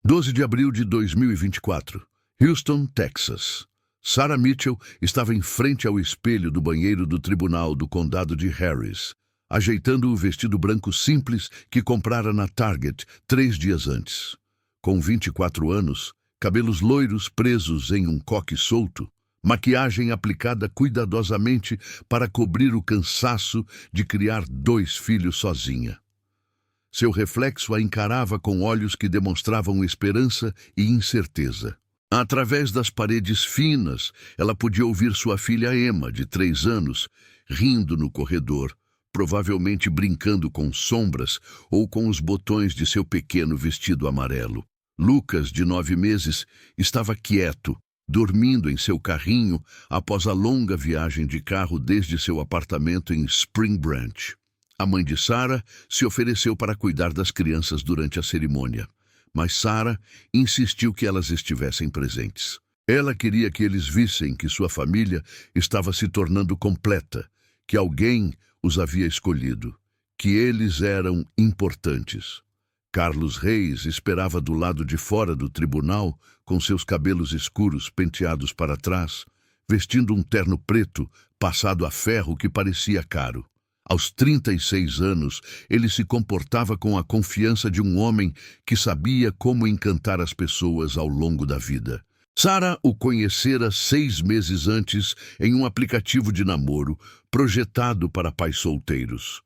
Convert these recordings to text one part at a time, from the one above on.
12 de abril de 2024, Houston, Texas. Sarah Mitchell estava em frente ao espelho do banheiro do tribunal do condado de Harris, ajeitando o vestido branco simples que comprara na Target 3 dias antes. Com 24 anos, cabelos loiros presos em um coque solto, maquiagem aplicada cuidadosamente para cobrir o cansaço de criar 2 filhos sozinha. Seu reflexo a encarava com olhos que demonstravam esperança e incerteza. Através das paredes finas, ela podia ouvir sua filha Emma, de 3 anos, rindo no corredor, provavelmente brincando com sombras ou com os botões de seu pequeno vestido amarelo. Lucas, de 9 meses, estava quieto, dormindo em seu carrinho após a longa viagem de carro desde seu apartamento em Spring Branch. A mãe de Sarah se ofereceu para cuidar das crianças durante a cerimônia, mas Sarah insistiu que elas estivessem presentes. Ela queria que eles vissem que sua família estava se tornando completa, que alguém os havia escolhido, que eles eram importantes. Carlos Reis esperava do lado de fora do tribunal, com seus cabelos escuros penteados para trás, vestindo um terno preto passado a ferro que parecia caro. Aos 36 anos, ele se comportava com a confiança de um homem que sabia como encantar as pessoas ao longo da vida. Sarah o conhecera 6 meses antes em um aplicativo de namoro projetado para pais solteiros.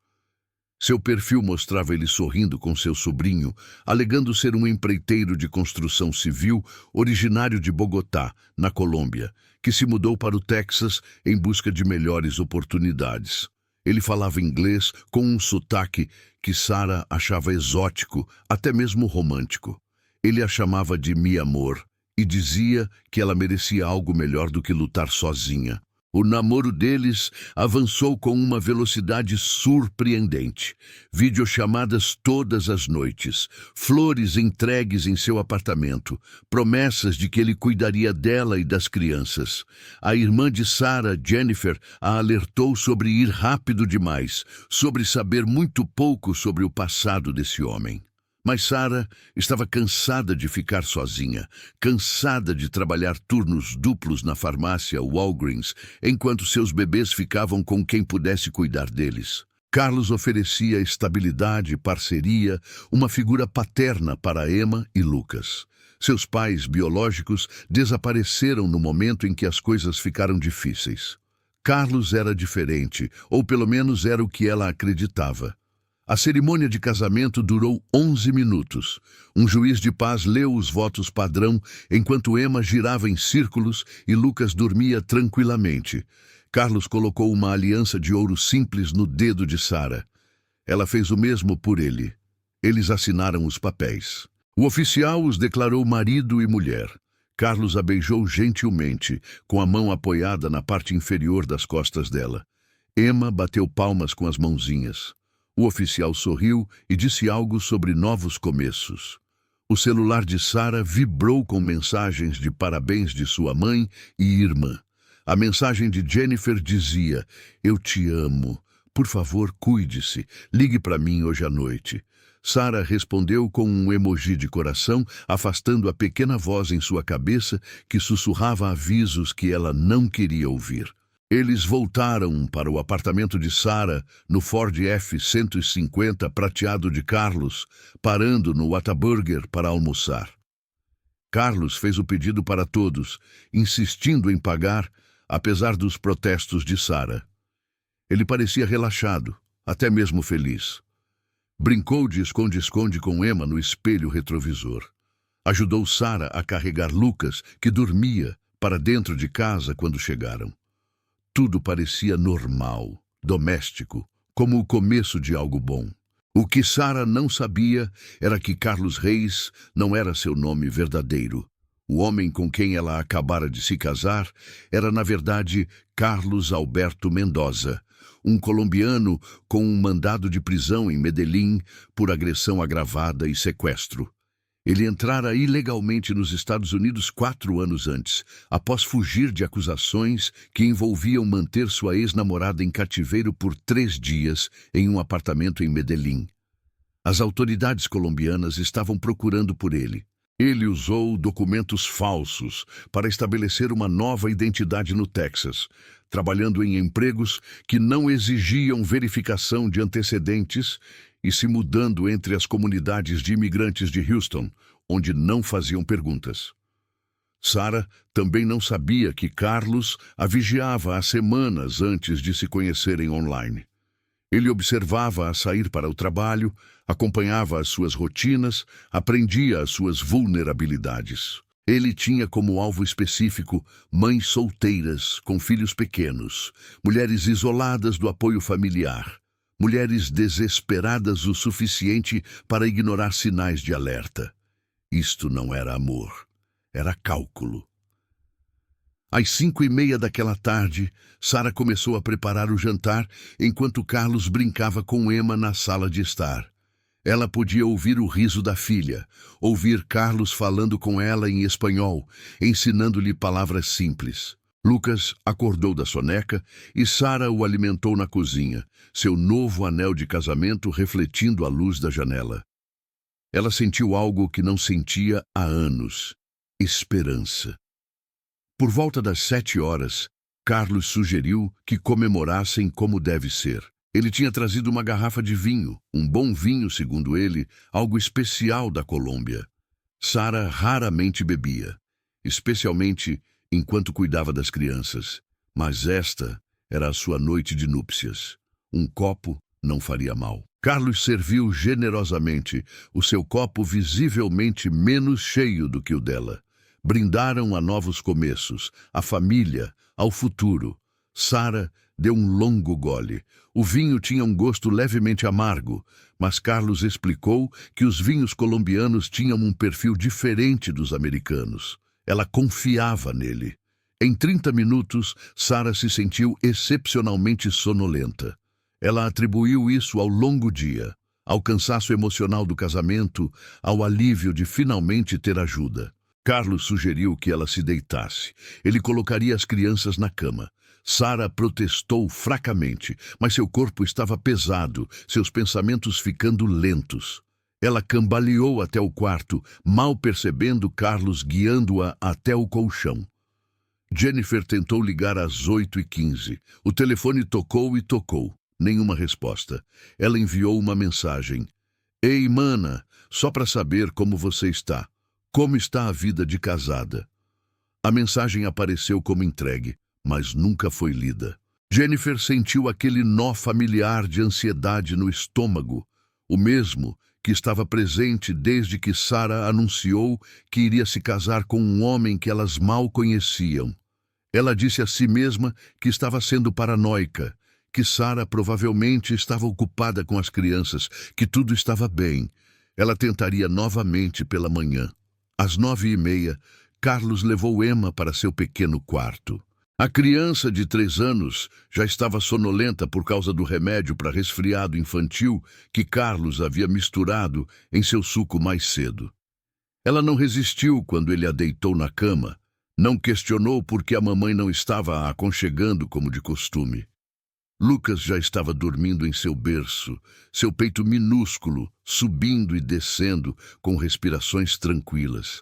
Seu perfil mostrava ele sorrindo com seu sobrinho, alegando ser um empreiteiro de construção civil originário de Bogotá, na Colômbia, que se mudou para o Texas em busca de melhores oportunidades. Ele falava inglês com um sotaque que Sarah achava exótico, até mesmo romântico. Ele a chamava de mi amor e dizia que ela merecia algo melhor do que lutar sozinha. O namoro deles avançou com uma velocidade surpreendente. Videochamadas todas as noites, flores entregues em seu apartamento, promessas de que ele cuidaria dela e das crianças. A irmã de Sarah, Jennifer, a alertou sobre ir rápido demais, sobre saber muito pouco sobre o passado desse homem. Mas Sarah estava cansada de ficar sozinha, cansada de trabalhar turnos duplos na farmácia Walgreens, enquanto seus bebês ficavam com quem pudesse cuidar deles. Carlos oferecia estabilidade, parceria, uma figura paterna para Emma e Lucas. Seus pais biológicos desapareceram no momento em que as coisas ficaram difíceis. Carlos era diferente, ou pelo menos era o que ela acreditava. A cerimônia de casamento durou 11 minutos. Um juiz de paz leu os votos padrão enquanto Emma girava em círculos e Lucas dormia tranquilamente. Carlos colocou uma aliança de ouro simples no dedo de Sarah. Ela fez o mesmo por ele. Eles assinaram os papéis. O oficial os declarou marido e mulher. Carlos a beijou gentilmente, com a mão apoiada na parte inferior das costas dela. Emma bateu palmas com as mãozinhas. O oficial sorriu e disse algo sobre novos começos. O celular de Sarah vibrou com mensagens de parabéns de sua mãe e irmã. A mensagem de Jennifer dizia: "Eu te amo. Por favor, cuide-se. Ligue para mim hoje à noite." Sarah respondeu com um emoji de coração, afastando a pequena voz em sua cabeça que sussurrava avisos que ela não queria ouvir. Eles voltaram para o apartamento de Sarah no Ford F-150 prateado de Carlos, parando no Whataburger para almoçar. Carlos fez o pedido para todos, insistindo em pagar, apesar dos protestos de Sarah. Ele parecia relaxado, até mesmo feliz. Brincou de esconde-esconde com Emma no espelho retrovisor. Ajudou Sarah a carregar Lucas, que dormia, para dentro de casa quando chegaram. Tudo parecia normal, doméstico, como o começo de algo bom. O que Sarah não sabia era que Carlos Reis não era seu nome verdadeiro. O homem com quem ela acabara de se casar era, na verdade, Carlos Alberto Mendoza, um colombiano com um mandado de prisão em Medellín por agressão agravada e sequestro. Ele entrara ilegalmente nos Estados Unidos 4 anos antes, após fugir de acusações que envolviam manter sua ex-namorada em cativeiro por 3 dias em um apartamento em Medellín. As autoridades colombianas estavam procurando por ele. Ele usou documentos falsos para estabelecer uma nova identidade no Texas, trabalhando em empregos que não exigiam verificação de antecedentes e se mudando entre as comunidades de imigrantes de Houston, onde não faziam perguntas. Sarah também não sabia que Carlos a vigiava há semanas antes de se conhecerem online. Ele observava-a sair para o trabalho, acompanhava as suas rotinas, aprendia as suas vulnerabilidades. Ele tinha como alvo específico mães solteiras com filhos pequenos, mulheres isoladas do apoio familiar, mulheres desesperadas o suficiente para ignorar sinais de alerta. Isto não era amor, era cálculo. Às 5:30 daquela tarde, Sarah começou a preparar o jantar enquanto Carlos brincava com Emma na sala de estar. Ela podia ouvir o riso da filha, ouvir Carlos falando com ela em espanhol, ensinando-lhe palavras simples. Lucas acordou da soneca e Sarah o alimentou na cozinha, seu novo anel de casamento refletindo a luz da janela. Ela sentiu algo que não sentia há anos: esperança. Por volta das 7 horas, Carlos sugeriu que comemorassem como deve ser. Ele tinha trazido uma garrafa de vinho, um bom vinho, segundo ele, algo especial da Colômbia. Sarah raramente bebia, especialmente enquanto cuidava das crianças. Mas esta era a sua noite de núpcias. Um copo não faria mal. Carlos serviu generosamente, o seu copo visivelmente menos cheio do que o dela. Brindaram a novos começos, à família, ao futuro. Sarah deu um longo gole. O vinho tinha um gosto levemente amargo, mas Carlos explicou que os vinhos colombianos tinham um perfil diferente dos americanos. Ela confiava nele. Em 30 minutos, Sarah se sentiu excepcionalmente sonolenta. Ela atribuiu isso ao longo dia, ao cansaço emocional do casamento, ao alívio de finalmente ter ajuda. Carlos sugeriu que ela se deitasse. Ele colocaria as crianças na cama. Sarah protestou fracamente, mas seu corpo estava pesado, seus pensamentos ficando lentos. Ela cambaleou até o quarto, mal percebendo Carlos guiando-a até o colchão. Jennifer tentou ligar às 8:15. O telefone tocou e tocou. Nenhuma resposta. Ela enviou uma mensagem. Ei, mana, só para saber como você está. Como está a vida de casada? A mensagem apareceu como entregue, mas nunca foi lida. Jennifer sentiu aquele nó familiar de ansiedade no estômago, o mesmo que estava presente desde que Sarah anunciou que iria se casar com um homem que elas mal conheciam. Ela disse a si mesma que estava sendo paranoica, que Sarah provavelmente estava ocupada com as crianças, que tudo estava bem. Ela tentaria novamente pela manhã. Às 9:30, Carlos levou Emma para seu pequeno quarto. A criança de 3 anos já estava sonolenta por causa do remédio para resfriado infantil que Carlos havia misturado em seu suco mais cedo. Ela não resistiu quando ele a deitou na cama, não questionou por que a mamãe não estava a aconchegando como de costume. Lucas já estava dormindo em seu berço, seu peito minúsculo, subindo e descendo com respirações tranquilas.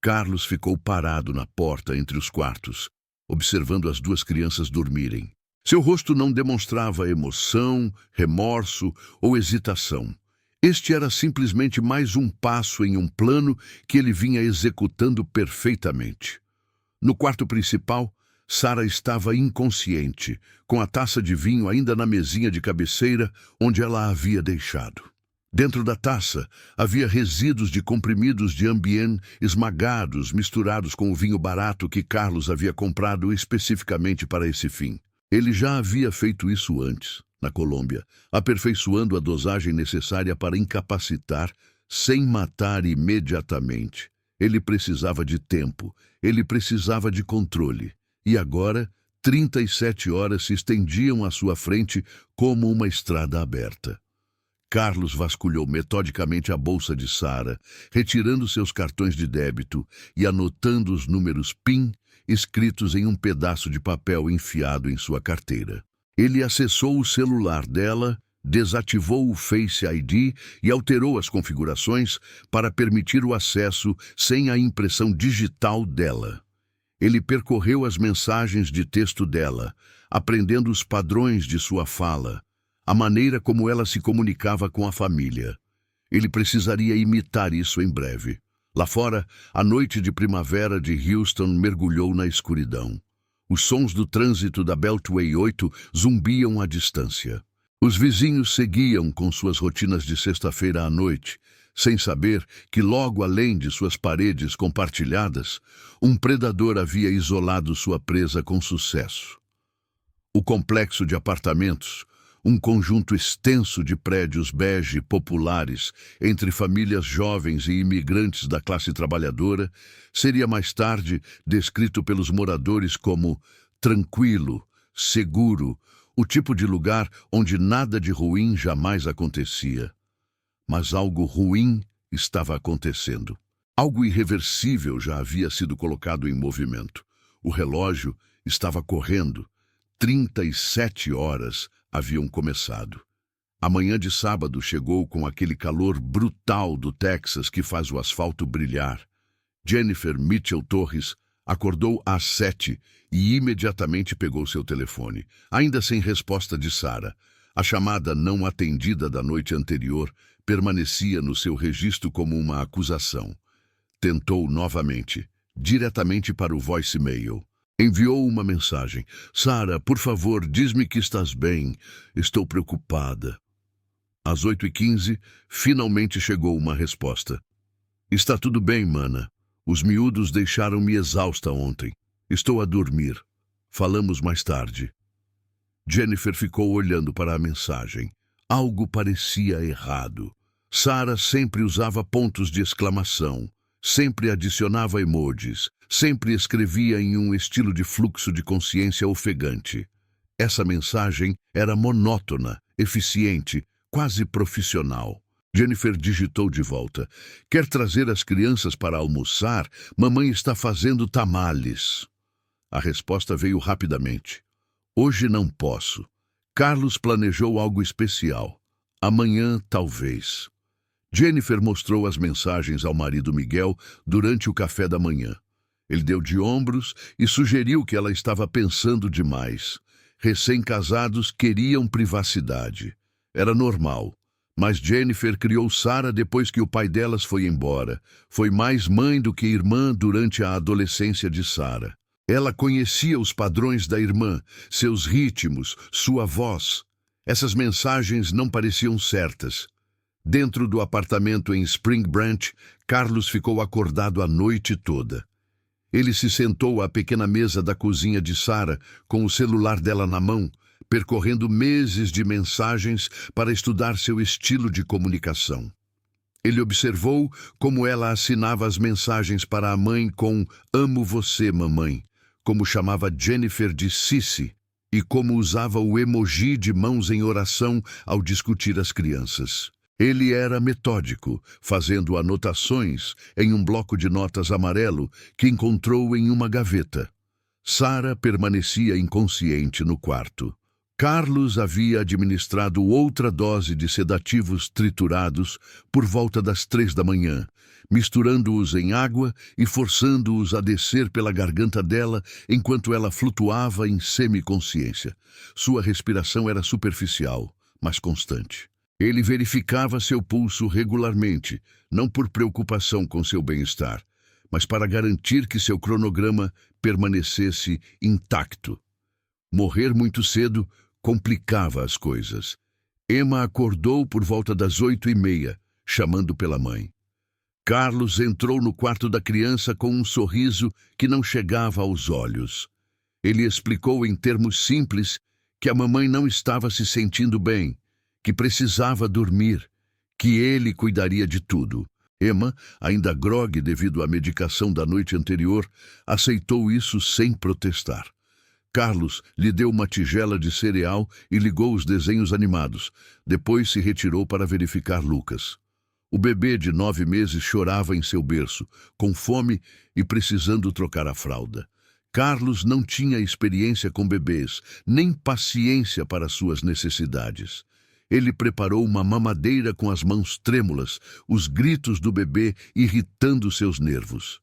Carlos ficou parado na porta entre os quartos, observando as 2 crianças dormirem. Seu rosto não demonstrava emoção, remorso ou hesitação. Este era simplesmente mais um passo em um plano que ele vinha executando perfeitamente. No quarto principal, Sarah estava inconsciente, com a taça de vinho ainda na mesinha de cabeceira onde ela a havia deixado. Dentro da taça havia resíduos de comprimidos de Ambien esmagados, misturados com o vinho barato que Carlos havia comprado especificamente para esse fim. Ele já havia feito isso antes, na Colômbia, aperfeiçoando a dosagem necessária para incapacitar, sem matar imediatamente. Ele precisava de tempo, ele precisava de controle. E agora, 37 horas se estendiam à sua frente como uma estrada aberta. Carlos vasculhou metodicamente a bolsa de Sarah, retirando seus cartões de débito e anotando os números PIN escritos em um pedaço de papel enfiado em sua carteira. Ele acessou o celular dela, desativou o Face ID e alterou as configurações para permitir o acesso sem a impressão digital dela. Ele percorreu as mensagens de texto dela, aprendendo os padrões de sua fala, a maneira como ela se comunicava com a família. Ele precisaria imitar isso em breve. Lá fora, a noite de primavera de Houston mergulhou na escuridão. Os sons do trânsito da Beltway 8 zumbiam à distância. Os vizinhos seguiam com suas rotinas de sexta-feira à noite, sem saber que logo além de suas paredes compartilhadas, um predador havia isolado sua presa com sucesso. O complexo de apartamentos, um conjunto extenso de prédios bege populares entre famílias jovens e imigrantes da classe trabalhadora, seria mais tarde descrito pelos moradores como tranquilo, seguro, o tipo de lugar onde nada de ruim jamais acontecia. Mas algo ruim estava acontecendo. Algo irreversível já havia sido colocado em movimento. O relógio estava correndo. 37 horas haviam começado. A manhã de sábado chegou com aquele calor brutal do Texas que faz o asfalto brilhar. Jennifer Mitchell Torres acordou às 7 e imediatamente pegou seu telefone, ainda sem resposta de Sarah. A chamada não atendida da noite anterior permanecia no seu registro como uma acusação. Tentou novamente, diretamente para o voicemail. Enviou uma mensagem. Sarah, por favor, diz-me que estás bem. Estou preocupada. Às 8h15, finalmente chegou uma resposta. Está tudo bem, mana. Os miúdos deixaram-me exausta ontem. Estou a dormir. Falamos mais tarde. Jennifer ficou olhando para a mensagem. Algo parecia errado. Sarah sempre usava pontos de exclamação, sempre adicionava emojis, sempre escrevia em um estilo de fluxo de consciência ofegante. Essa mensagem era monótona, eficiente, quase profissional. Jennifer digitou de volta. Quer trazer as crianças para almoçar? Mamãe está fazendo tamales. A resposta veio rapidamente. Hoje não posso. Carlos planejou algo especial. Amanhã, talvez. Jennifer mostrou as mensagens ao marido Miguel durante o café da manhã. Ele deu de ombros e sugeriu que ela estava pensando demais. Recém-casados queriam privacidade. Era normal. Mas Jennifer criou Sarah depois que o pai delas foi embora. Foi mais mãe do que irmã durante a adolescência de Sarah. Ela conhecia os padrões da irmã, seus ritmos, sua voz. Essas mensagens não pareciam certas. Dentro do apartamento em Spring Branch, Carlos ficou acordado a noite toda. Ele se sentou à pequena mesa da cozinha de Sarah, com o celular dela na mão, percorrendo meses de mensagens para estudar seu estilo de comunicação. Ele observou como ela assinava as mensagens para a mãe com "Amo você, mamãe", como chamava Jennifer de Sissi, e como usava o emoji de mãos em oração ao discutir as crianças. Ele era metódico, fazendo anotações em um bloco de notas amarelo que encontrou em uma gaveta. Sarah permanecia inconsciente no quarto. Carlos havia administrado outra dose de sedativos triturados por volta das 3 da manhã, misturando-os em água e forçando-os a descer pela garganta dela enquanto ela flutuava em semiconsciência. Sua respiração era superficial, mas constante. Ele verificava seu pulso regularmente, não por preocupação com seu bem-estar, mas para garantir que seu cronograma permanecesse intacto. Morrer muito cedo complicava as coisas. Emma acordou por volta das 8h30, chamando pela mãe. Carlos entrou no quarto da criança com um sorriso que não chegava aos olhos. Ele explicou em termos simples que a mamãe não estava se sentindo bem, que precisava dormir, que ele cuidaria de tudo. Emma, ainda grogue devido à medicação da noite anterior, aceitou isso sem protestar. Carlos lhe deu uma tigela de cereal e ligou os desenhos animados. Depois se retirou para verificar Lucas. O bebê de 9 meses chorava em seu berço, com fome e precisando trocar a fralda. Carlos não tinha experiência com bebês, nem paciência para suas necessidades. Ele preparou uma mamadeira com as mãos trêmulas, os gritos do bebê irritando seus nervos.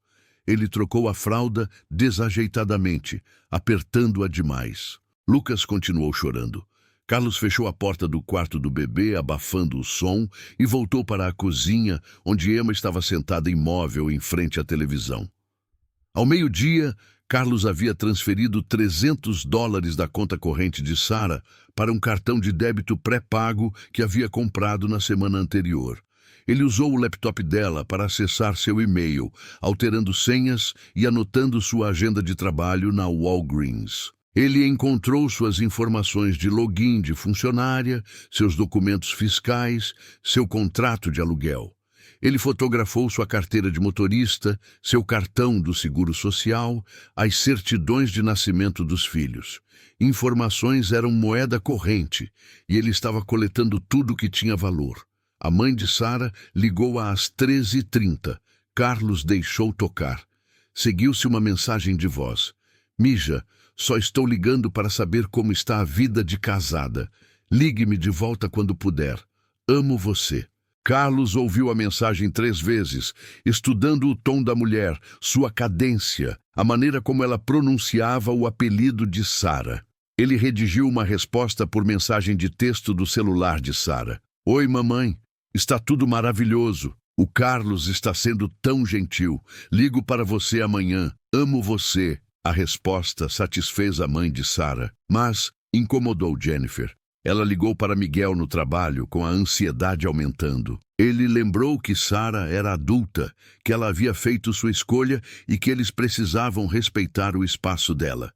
Ele trocou a fralda desajeitadamente, apertando-a demais. Lucas continuou chorando. Carlos fechou a porta do quarto do bebê, abafando o som, e voltou para a cozinha, onde Emma estava sentada imóvel em frente à televisão. Ao meio-dia, Carlos havia transferido $300 da conta corrente de Sarah para um cartão de débito pré-pago que havia comprado na semana anterior. Ele usou o laptop dela para acessar seu e-mail, alterando senhas e anotando sua agenda de trabalho na Walgreens. Ele encontrou suas informações de login de funcionária, seus documentos fiscais, seu contrato de aluguel. Ele fotografou sua carteira de motorista, seu cartão do seguro social, as certidões de nascimento dos filhos. Informações eram moeda corrente e ele estava coletando tudo que tinha valor. A mãe de Sarah ligou às 13h30. Carlos deixou tocar. Seguiu-se uma mensagem de voz. Mija, só estou ligando para saber como está a vida de casada. Ligue-me de volta quando puder. Amo você. Carlos ouviu a mensagem 3 vezes, estudando o tom da mulher, sua cadência, a maneira como ela pronunciava o apelido de Sarah. Ele redigiu uma resposta por mensagem de texto do celular de Sarah. Oi, mamãe. Está tudo maravilhoso. O Carlos está sendo tão gentil. Ligo para você amanhã. Amo você. A resposta satisfez a mãe de Sarah, mas incomodou Jennifer. Ela ligou para Miguel no trabalho, com a ansiedade aumentando. Ele lembrou que Sarah era adulta, que ela havia feito sua escolha e que eles precisavam respeitar o espaço dela.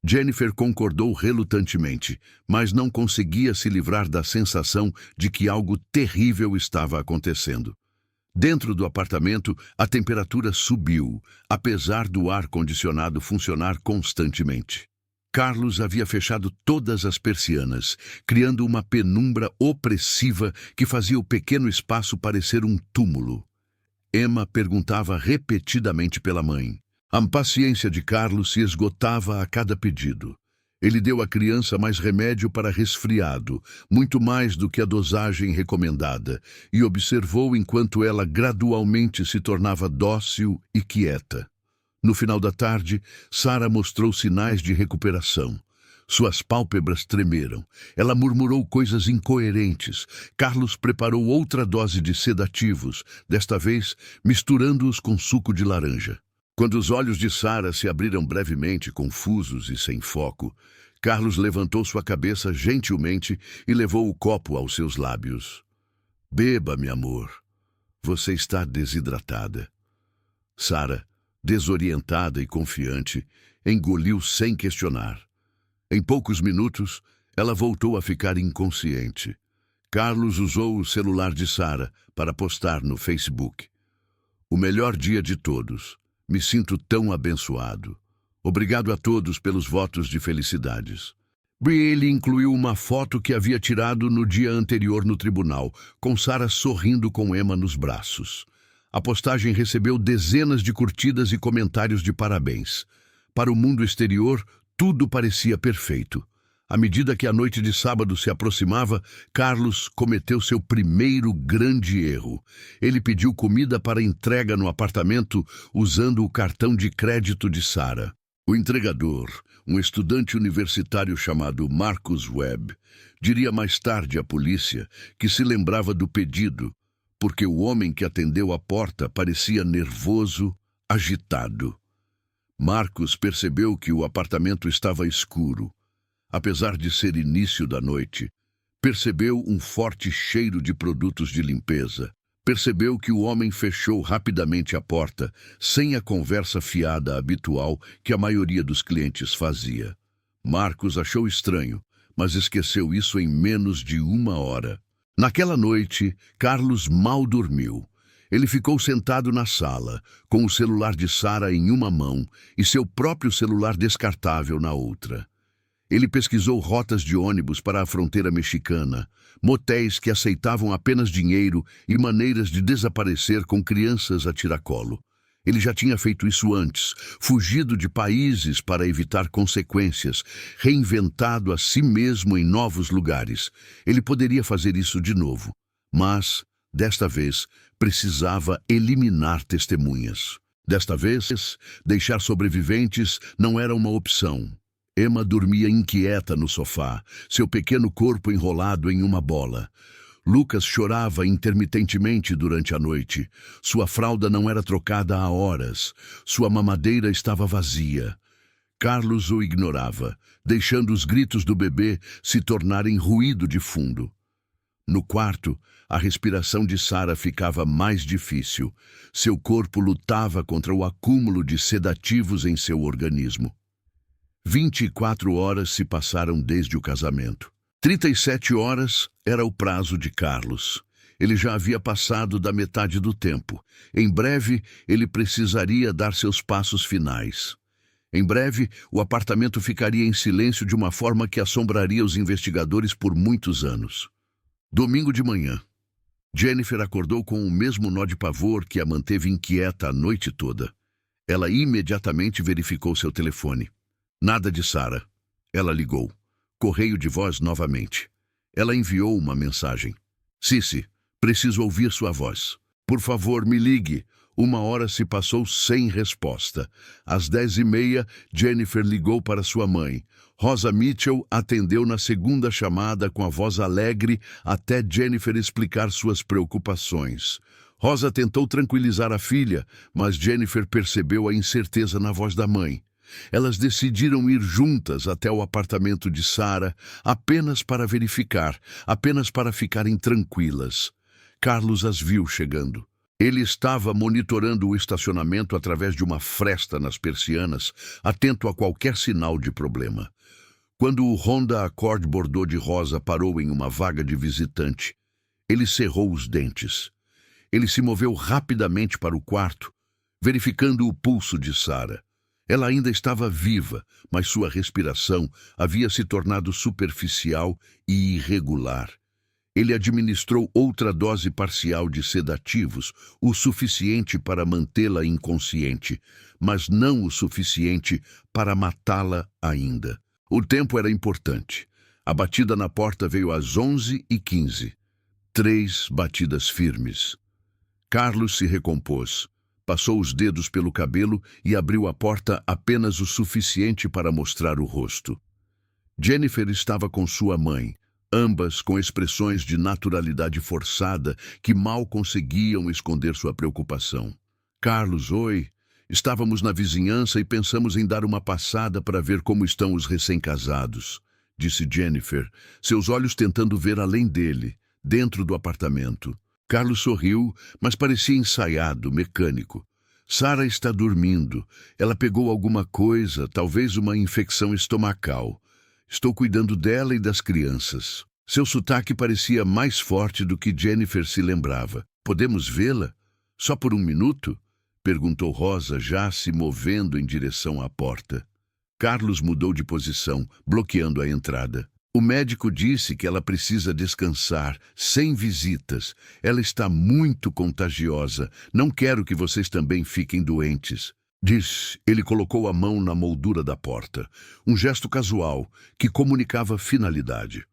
Jennifer concordou relutantemente, mas não conseguia se livrar da sensação de que algo terrível estava acontecendo. Dentro do apartamento, a temperatura subiu, apesar do ar-condicionado funcionar constantemente. Carlos havia fechado todas as persianas, criando uma penumbra opressiva que fazia o pequeno espaço parecer um túmulo. Emma perguntava repetidamente pela mãe. A paciência de Carlos se esgotava a cada pedido. Ele deu à criança mais remédio para resfriado, muito mais do que a dosagem recomendada, e observou enquanto ela gradualmente se tornava dócil e quieta. No final da tarde, Sarah mostrou sinais de recuperação. Suas pálpebras tremeram. Ela murmurou coisas incoerentes. Carlos preparou outra dose de sedativos, desta vez misturando-os com suco de laranja. Quando os olhos de Sarah se abriram brevemente, confusos e sem foco, Carlos levantou sua cabeça gentilmente e levou o copo aos seus lábios. Beba, meu amor. Você está desidratada. Sarah, desorientada e confiante, engoliu sem questionar. Em poucos minutos, ela voltou a ficar inconsciente. Carlos usou o celular de Sarah para postar no Facebook. O melhor dia de todos. Me sinto tão abençoado. Obrigado a todos pelos votos de felicidades. Ele incluiu uma foto que havia tirado no dia anterior no tribunal, com Sarah sorrindo com Emma nos braços. A postagem recebeu dezenas de curtidas e comentários de parabéns. Para o mundo exterior, tudo parecia perfeito. À medida que a noite de sábado se aproximava, Carlos cometeu seu primeiro grande erro. Ele pediu comida para entrega no apartamento usando o cartão de crédito de Sarah. O entregador, um estudante universitário chamado Marcus Webb, diria mais tarde à polícia que se lembrava do pedido, porque o homem que atendeu a porta parecia nervoso, agitado. Marcus percebeu que o apartamento estava escuro. Apesar de ser início da noite, percebeu um forte cheiro de produtos de limpeza. Percebeu que o homem fechou rapidamente a porta, sem a conversa fiada habitual que a maioria dos clientes fazia. Marcos achou estranho, mas esqueceu isso em menos de 1 hora. Naquela noite, Carlos mal dormiu. Ele ficou sentado na sala, com o celular de Sarah em uma mão e seu próprio celular descartável na outra. Ele pesquisou rotas de ônibus para a fronteira mexicana, motéis que aceitavam apenas dinheiro e maneiras de desaparecer com crianças a tiracolo. Ele já tinha feito isso antes, fugido de países para evitar consequências, reinventado a si mesmo em novos lugares. Ele poderia fazer isso de novo, mas, desta vez, precisava eliminar testemunhas. Desta vez, deixar sobreviventes não era uma opção. Emma dormia inquieta no sofá, seu pequeno corpo enrolado em uma bola. Lucas chorava intermitentemente durante a noite. Sua fralda não era trocada há horas. Sua mamadeira estava vazia. Carlos o ignorava, deixando os gritos do bebê se tornarem ruído de fundo. No quarto, a respiração de Sarah ficava mais difícil. Seu corpo lutava contra o acúmulo de sedativos em seu organismo. 24 horas se passaram desde o casamento. 37 horas era o prazo de Carlos. Ele já havia passado da metade do tempo. Em breve, ele precisaria dar seus passos finais. Em breve, o apartamento ficaria em silêncio de uma forma que assombraria os investigadores por muitos anos. Domingo de manhã. Jennifer acordou com o mesmo nó de pavor que a manteve inquieta a noite toda. Ela imediatamente verificou seu telefone. Nada de Sarah. Ela ligou. Correio de voz novamente. Ela enviou uma mensagem. Cici, preciso ouvir sua voz. Por favor, me ligue. 1 hora se passou sem resposta. Às 10h30, Jennifer ligou para sua mãe. Rosa Mitchell atendeu na segunda chamada com a voz alegre até Jennifer explicar suas preocupações. Rosa tentou tranquilizar a filha, mas Jennifer percebeu a incerteza na voz da mãe. Elas decidiram ir juntas até o apartamento de Sarah, apenas para verificar, apenas para ficarem tranquilas. Carlos as viu chegando. Ele estava monitorando o estacionamento através de uma fresta nas persianas, atento a qualquer sinal de problema. Quando o Honda Accord Bordeaux de rosa parou em uma vaga de visitante, ele cerrou os dentes. Ele se moveu rapidamente para o quarto, verificando o pulso de Sarah. Ela ainda estava viva, mas sua respiração havia se tornado superficial e irregular. Ele administrou outra dose parcial de sedativos, o suficiente para mantê-la inconsciente, mas não o suficiente para matá-la ainda. O tempo era importante. A batida na porta veio às 11h15. 3 batidas firmes. Carlos se recompôs. Passou os dedos pelo cabelo e abriu a porta apenas o suficiente para mostrar o rosto. Jennifer estava com sua mãe, ambas com expressões de naturalidade forçada que mal conseguiam esconder sua preocupação. Carlos, oi. Estávamos na vizinhança e pensamos em dar uma passada para ver como estão os recém-casados, disse Jennifer, seus olhos tentando ver além dele, dentro do apartamento. Carlos sorriu, mas parecia ensaiado, mecânico. Sarah está dormindo. Ela pegou alguma coisa, talvez uma infecção estomacal. Estou cuidando dela e das crianças. Seu sotaque parecia mais forte do que Jennifer se lembrava. Podemos vê-la? Só por 1 minuto? Perguntou Rosa, já se movendo em direção à porta. Carlos mudou de posição, bloqueando a entrada. O médico disse que ela precisa descansar, sem visitas. Ela está muito contagiosa. Não quero que vocês também fiquem doentes. Diz, ele colocou a mão na moldura da porta. Um gesto casual, que comunicava finalidade.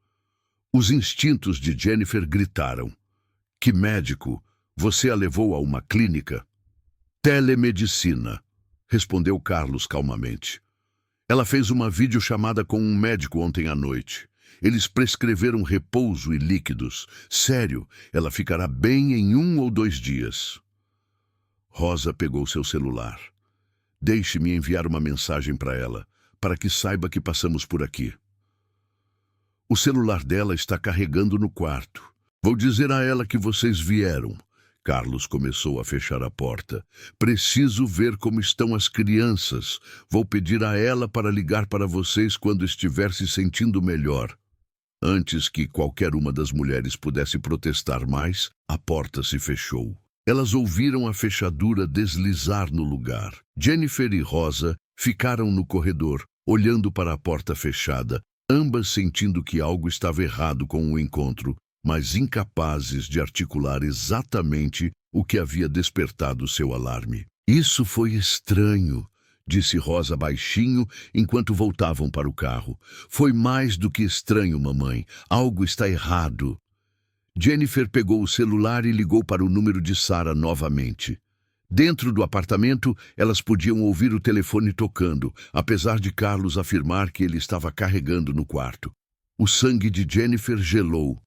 Os instintos de Jennifer gritaram. Que médico? Você a levou a uma clínica? Telemedicina, respondeu Carlos calmamente. Ela fez uma videochamada com um médico ontem à noite. Eles prescreveram repouso e líquidos. Sério, ela ficará bem em 1 ou 2 dias. Rosa pegou seu celular. Deixe-me enviar uma mensagem para ela, para que saiba que passamos por aqui. O celular dela está carregando no quarto. Vou dizer a ela que vocês vieram. Carlos começou a fechar a porta. Preciso ver como estão as crianças. Vou pedir a ela para ligar para vocês quando estiver se sentindo melhor. Antes que qualquer uma das mulheres pudesse protestar mais, a porta se fechou. Elas ouviram a fechadura deslizar no lugar. Jennifer e Rosa ficaram no corredor, olhando para a porta fechada, ambas sentindo que algo estava errado com o encontro, mas incapazes de articular exatamente o que havia despertado seu alarme. Isso foi estranho, disse Rosa baixinho enquanto voltavam para o carro. Foi mais do que estranho, mamãe. Algo está errado. Jennifer pegou o celular e ligou para o número de Sarah novamente. Dentro do apartamento, elas podiam ouvir o telefone tocando, apesar de Carlos afirmar que ele estava carregando no quarto. O sangue de Jennifer gelou.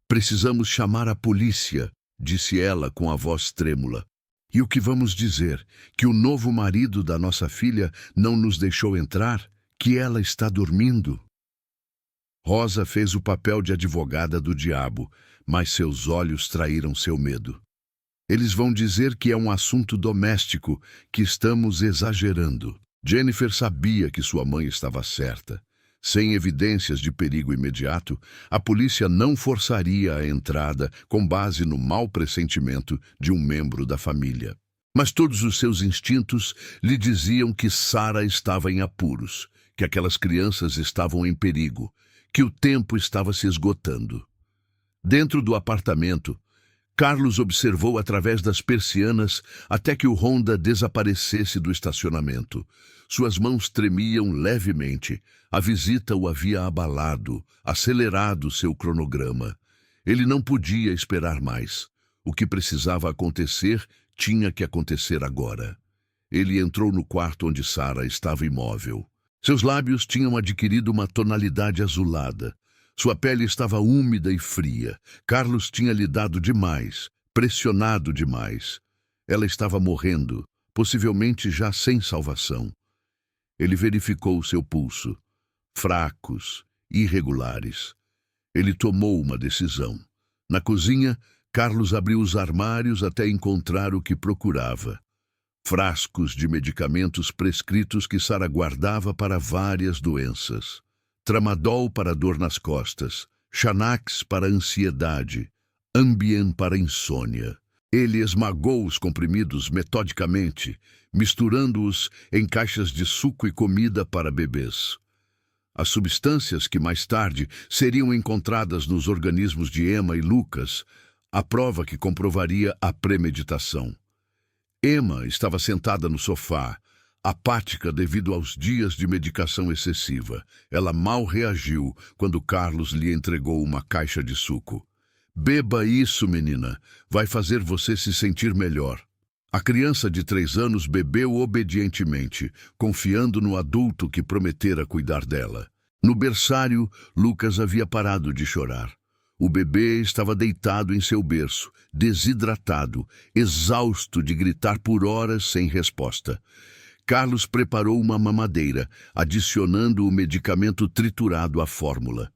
Precisamos chamar a polícia, disse ela com a voz trêmula. E o que vamos dizer? Que o novo marido da nossa filha não nos deixou entrar? Que ela está dormindo? Rosa fez o papel de advogada do diabo, mas seus olhos traíram seu medo. Eles vão dizer que é um assunto doméstico, que estamos exagerando. Jennifer sabia que sua mãe estava certa. Sem evidências de perigo imediato, a polícia não forçaria a entrada com base no mau pressentimento de um membro da família. Mas todos os seus instintos lhe diziam que Sarah estava em apuros, que aquelas crianças estavam em perigo, que o tempo estava se esgotando. Dentro do apartamento, Carlos observou através das persianas até que o Honda desaparecesse do estacionamento. Suas mãos tremiam levemente. A visita o havia abalado, acelerado seu cronograma. Ele não podia esperar mais. O que precisava acontecer tinha que acontecer agora. Ele entrou no quarto onde Sarah estava imóvel. Seus lábios tinham adquirido uma tonalidade azulada. Sua pele estava úmida e fria. Carlos tinha lhe dado demais, pressionado demais. Ela estava morrendo, possivelmente já sem salvação. Ele verificou seu pulso. Fracos, irregulares. Ele tomou uma decisão. Na cozinha, Carlos abriu os armários até encontrar o que procurava. Frascos de medicamentos prescritos que Sarah guardava para várias doenças. Tramadol para dor nas costas, Xanax para ansiedade, Ambien para insônia. Ele esmagou os comprimidos metodicamente, misturando-os em caixas de suco e comida para bebês. As substâncias que mais tarde seriam encontradas nos organismos de Emma e Lucas, a prova que comprovaria a premeditação. Emma estava sentada no sofá, apática devido aos dias de medicação excessiva. Ela mal reagiu quando Carlos lhe entregou uma caixa de suco. Beba isso, menina. Vai fazer você se sentir melhor. A criança de 3 anos bebeu obedientemente, confiando no adulto que prometera cuidar dela. No berçário, Lucas havia parado de chorar. O bebê estava deitado em seu berço, desidratado, exausto de gritar por horas sem resposta. Carlos preparou uma mamadeira, adicionando o medicamento triturado à fórmula.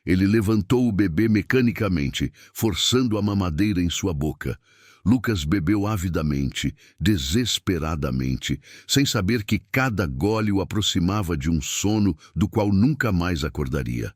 Ele levantou o bebê mecanicamente, forçando a mamadeira em sua boca. Lucas bebeu avidamente, desesperadamente, sem saber que cada gole o aproximava de um sono do qual nunca mais acordaria.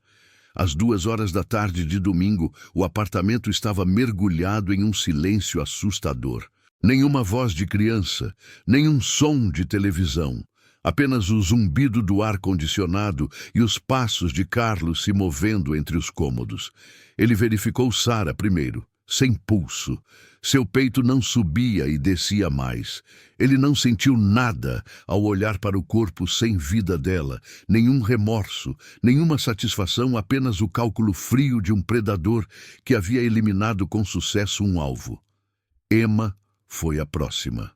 Às 2 horas da tarde de domingo, o apartamento estava mergulhado em um silêncio assustador. Nenhuma voz de criança, nenhum som de televisão. Apenas o zumbido do ar-condicionado e os passos de Carlos se movendo entre os cômodos. Ele verificou Sarah primeiro, sem pulso. Seu peito não subia e descia mais. Ele não sentiu nada ao olhar para o corpo sem vida dela, nenhum remorso, nenhuma satisfação, apenas o cálculo frio de um predador que havia eliminado com sucesso um alvo. Emma foi a próxima.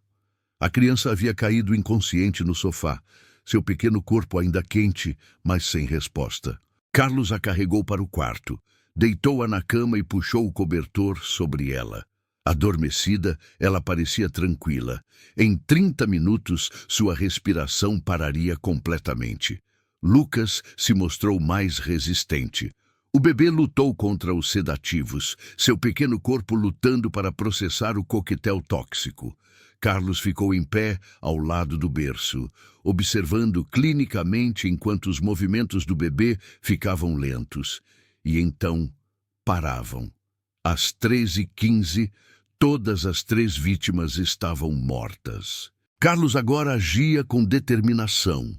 A criança havia caído inconsciente no sofá, seu pequeno corpo ainda quente, mas sem resposta. Carlos a carregou para o quarto, deitou-a na cama e puxou o cobertor sobre ela. Adormecida, ela parecia tranquila. Em 30 minutos, sua respiração pararia completamente. Lucas se mostrou mais resistente. O bebê lutou contra os sedativos, seu pequeno corpo lutando para processar o coquetel tóxico. Carlos ficou em pé ao lado do berço, observando clinicamente enquanto os movimentos do bebê ficavam lentos. E então paravam. Às 3h15, todas as 3 vítimas estavam mortas. Carlos agora agia com determinação.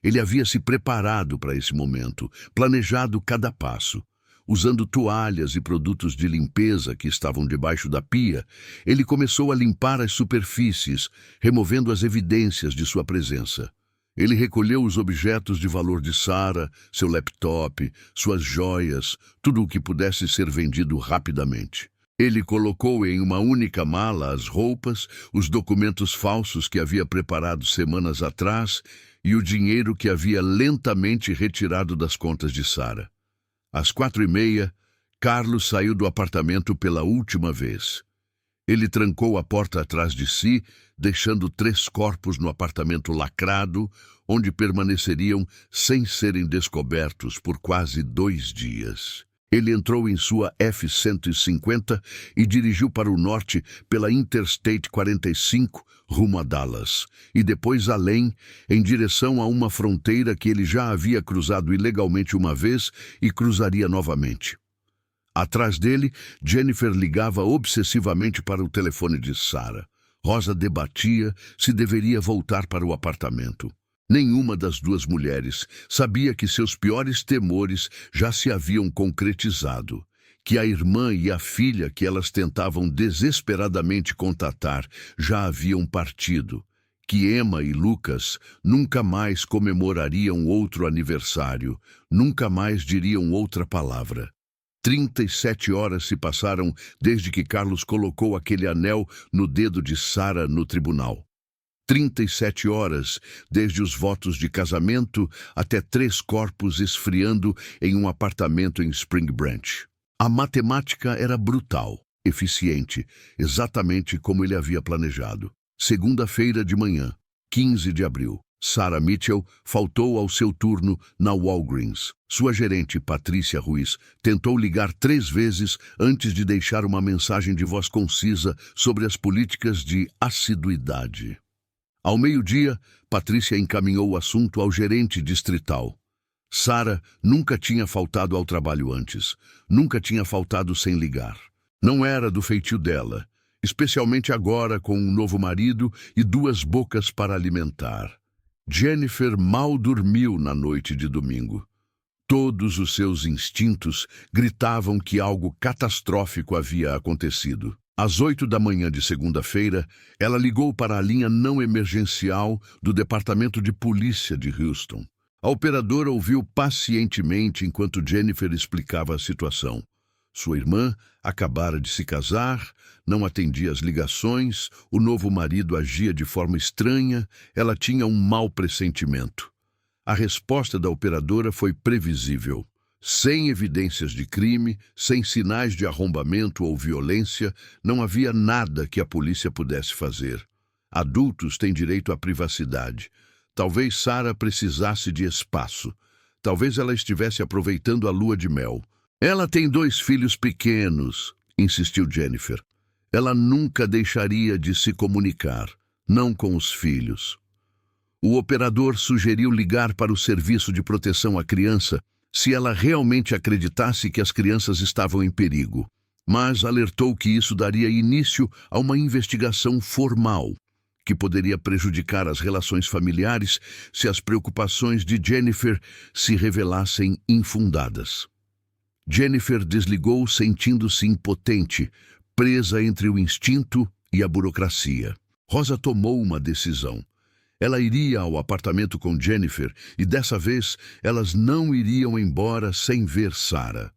Ele havia se preparado para esse momento, planejado cada passo. Usando toalhas e produtos de limpeza que estavam debaixo da pia, ele começou a limpar as superfícies, removendo as evidências de sua presença. Ele recolheu os objetos de valor de Sarah, seu laptop, suas joias, tudo o que pudesse ser vendido rapidamente. Ele colocou em uma única mala as roupas, os documentos falsos que havia preparado semanas atrás e o dinheiro que havia lentamente retirado das contas de Sarah. Às 4h30, Carlos saiu do apartamento pela última vez. Ele trancou a porta atrás de si, deixando 3 corpos no apartamento lacrado, onde permaneceriam sem serem descobertos por quase 2 dias. Ele entrou em sua F-150 e dirigiu para o norte pela Interstate 45, rumo a Dallas, e depois além, em direção a uma fronteira que ele já havia cruzado ilegalmente uma vez e cruzaria novamente. Atrás dele, Jennifer ligava obsessivamente para o telefone de Sarah. Rosa debatia se deveria voltar para o apartamento. Nenhuma das 2 mulheres sabia que seus piores temores já se haviam concretizado, que a irmã e a filha que elas tentavam desesperadamente contatar já haviam partido, que Emma e Lucas nunca mais comemorariam outro aniversário, nunca mais diriam outra palavra. 37 horas se passaram desde que Carlos colocou aquele anel no dedo de Sarah no tribunal. 37 horas desde os votos de casamento até 3 corpos esfriando em um apartamento em Spring Branch. A matemática era brutal, eficiente, exatamente como ele havia planejado. Segunda-feira de manhã, 15 de abril. Sarah Mitchell faltou ao seu turno na Walgreens. Sua gerente, Patrícia Ruiz, tentou ligar 3 vezes antes de deixar uma mensagem de voz concisa sobre as políticas de assiduidade. Ao meio-dia, Patrícia encaminhou o assunto ao gerente distrital. Sarah nunca tinha faltado ao trabalho antes, nunca tinha faltado sem ligar. Não era do feitio dela, especialmente agora com um novo marido e 2 bocas para alimentar. Jennifer mal dormiu na noite de domingo. Todos os seus instintos gritavam que algo catastrófico havia acontecido. Às 8 da manhã de segunda-feira, ela ligou para a linha não emergencial do Departamento de Polícia de Houston. A operadora ouviu pacientemente enquanto Jennifer explicava a situação. Sua irmã acabara de se casar, não atendia às ligações, o novo marido agia de forma estranha, ela tinha um mau pressentimento. A resposta da operadora foi previsível. Sem evidências de crime, sem sinais de arrombamento ou violência, não havia nada que a polícia pudesse fazer. Adultos têm direito à privacidade. Talvez Sarah precisasse de espaço. Talvez ela estivesse aproveitando a lua de mel. Ela tem 2 filhos pequenos, insistiu Jennifer. Ela nunca deixaria de se comunicar, não com os filhos. O operador sugeriu ligar para o Serviço de Proteção à Criança se ela realmente acreditasse que as crianças estavam em perigo, mas alertou que isso daria início a uma investigação formal, que poderia prejudicar as relações familiares se as preocupações de Jennifer se revelassem infundadas. Jennifer desligou sentindo-se impotente, presa entre o instinto e a burocracia. Rosa tomou uma decisão. Ela iria ao apartamento com Jennifer e dessa vez elas não iriam embora sem ver Sarah.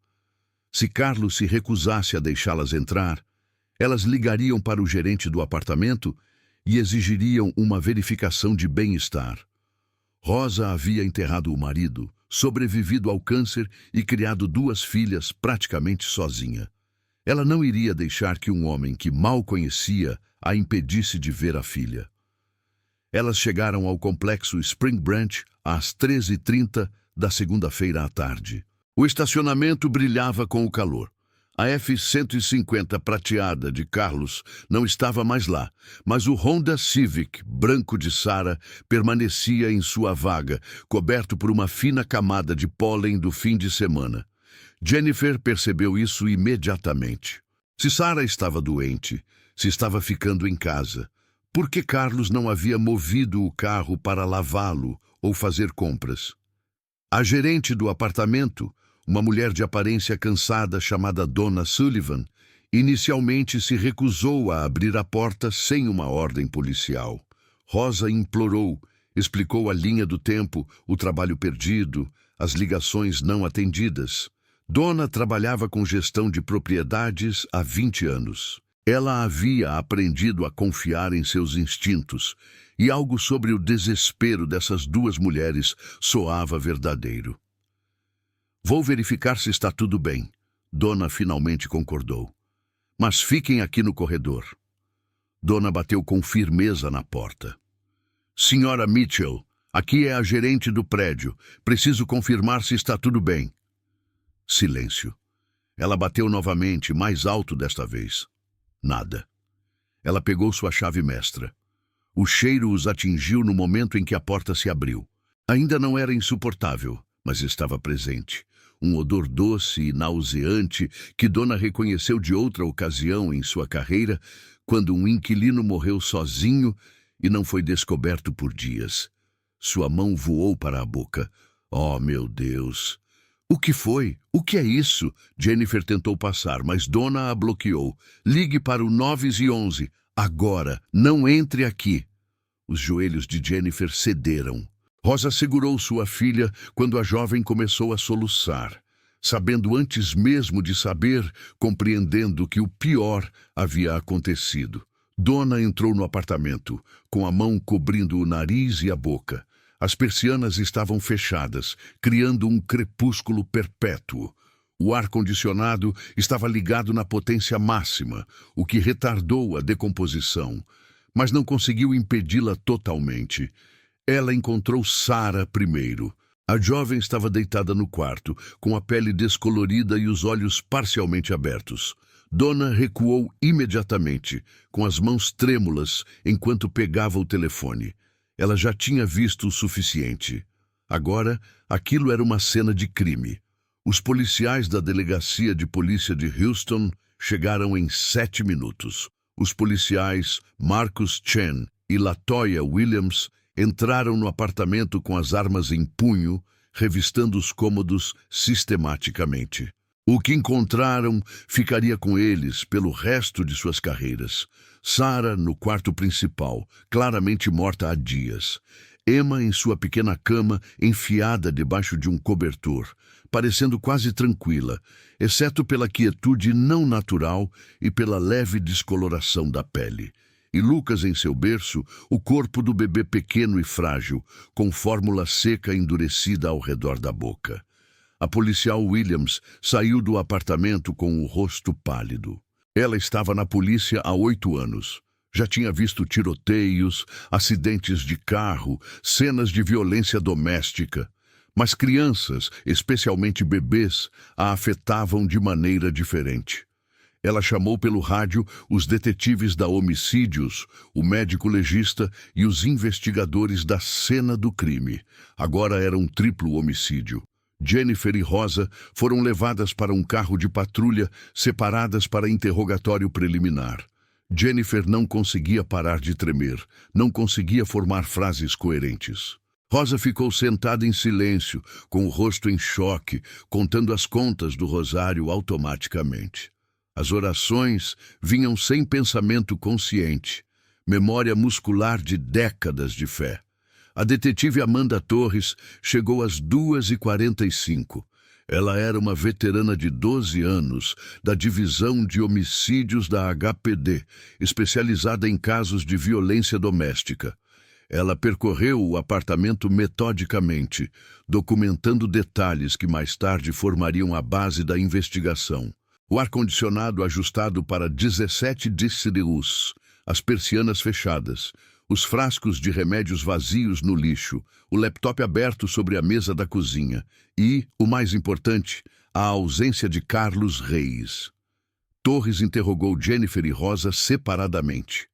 Se Carlos se recusasse a deixá-las entrar, elas ligariam para o gerente do apartamento e exigiriam uma verificação de bem-estar. Rosa havia enterrado o marido, sobrevivido ao câncer e criado 2 filhas praticamente sozinha. Ela não iria deixar que um homem que mal conhecia a impedisse de ver a filha. Elas chegaram ao complexo Spring Branch às 13h30 da segunda-feira à tarde. O estacionamento brilhava com o calor. A F-150 prateada de Carlos não estava mais lá, mas o Honda Civic branco de Sarah permanecia em sua vaga, coberto por uma fina camada de pólen do fim de semana. Jennifer percebeu isso imediatamente. Se Sarah estava doente, se estava ficando em casa, por que Carlos não havia movido o carro para lavá-lo ou fazer compras? A gerente do apartamento, Uma mulher de aparência cansada chamada Donna Sullivan inicialmente se recusou a abrir a porta sem uma ordem policial. Rosa implorou, explicou a linha do tempo, o trabalho perdido, as ligações não atendidas. Donna trabalhava com gestão de propriedades há 20 anos. Ela havia aprendido a confiar em seus instintos, e algo sobre o desespero dessas duas mulheres soava verdadeiro. Vou verificar se está tudo bem, Donna finalmente concordou. Mas fiquem aqui no corredor. Donna bateu com firmeza na porta. Senhora Mitchell, aqui é a gerente do prédio. Preciso confirmar se está tudo bem. Silêncio. Ela bateu novamente, mais alto desta vez. Nada. Ela pegou sua chave mestra. O cheiro os atingiu no momento em que a porta se abriu. Ainda não era insuportável, mas estava presente. Um odor doce e nauseante que Donna reconheceu de outra ocasião em sua carreira, quando um inquilino morreu sozinho e não foi descoberto por dias. Sua mão voou para a boca. Oh, meu Deus! O que foi? O que é isso? Jennifer tentou passar, mas Donna a bloqueou. Ligue para o 911. Agora, não entre aqui. Os joelhos de Jennifer cederam. Rosa segurou sua filha quando a jovem começou a soluçar, sabendo antes mesmo de saber, compreendendo que o pior havia acontecido. Donna entrou no apartamento, com a mão cobrindo o nariz e a boca. As persianas estavam fechadas, criando um crepúsculo perpétuo. O ar-condicionado estava ligado na potência máxima, o que retardou a decomposição, mas não conseguiu impedi-la totalmente. Ela encontrou Sarah primeiro. A jovem estava deitada no quarto, com a pele descolorida e os olhos parcialmente abertos. Donna recuou imediatamente, com as mãos trêmulas, enquanto pegava o telefone. Ela já tinha visto o suficiente. Agora, aquilo era uma cena de crime. Os policiais da delegacia de polícia de Houston chegaram em 7 minutos. Os policiais Marcus Chen e Latoya Williams entraram no apartamento com as armas em punho, revistando os cômodos sistematicamente. O que encontraram ficaria com eles pelo resto de suas carreiras. Sarah no quarto principal, claramente morta há dias. Emma em sua pequena cama, enfiada debaixo de um cobertor, parecendo quase tranquila, exceto pela quietude não natural e pela leve descoloração da pele. E Lucas em seu berço, o corpo do bebê pequeno e frágil, com fórmula seca endurecida ao redor da boca. A policial Williams saiu do apartamento com o rosto pálido. Ela estava na polícia há 8 anos. Já tinha visto tiroteios, acidentes de carro, cenas de violência doméstica. Mas crianças, especialmente bebês, a afetavam de maneira diferente. Ela chamou pelo rádio os detetives da Homicídios, o médico legista e os investigadores da cena do crime. Agora era um triplo homicídio. Jennifer e Rosa foram levadas para um carro de patrulha, separadas para interrogatório preliminar. Jennifer não conseguia parar de tremer, não conseguia formar frases coerentes. Rosa ficou sentada em silêncio, com o rosto em choque, contando as contas do rosário automaticamente. As orações vinham sem pensamento consciente, memória muscular de décadas de fé. A detetive Amanda Torres chegou às 2h45. Ela era uma veterana de 12 anos da Divisão de Homicídios da HPD, especializada em casos de violência doméstica. Ela percorreu o apartamento metodicamente, documentando detalhes que mais tarde formariam a base da investigação. O ar-condicionado ajustado para 17 decibéis, as persianas fechadas, os frascos de remédios vazios no lixo, o laptop aberto sobre a mesa da cozinha e, o mais importante, a ausência de Carlos Reis. Torres interrogou Jennifer e Rosa separadamente.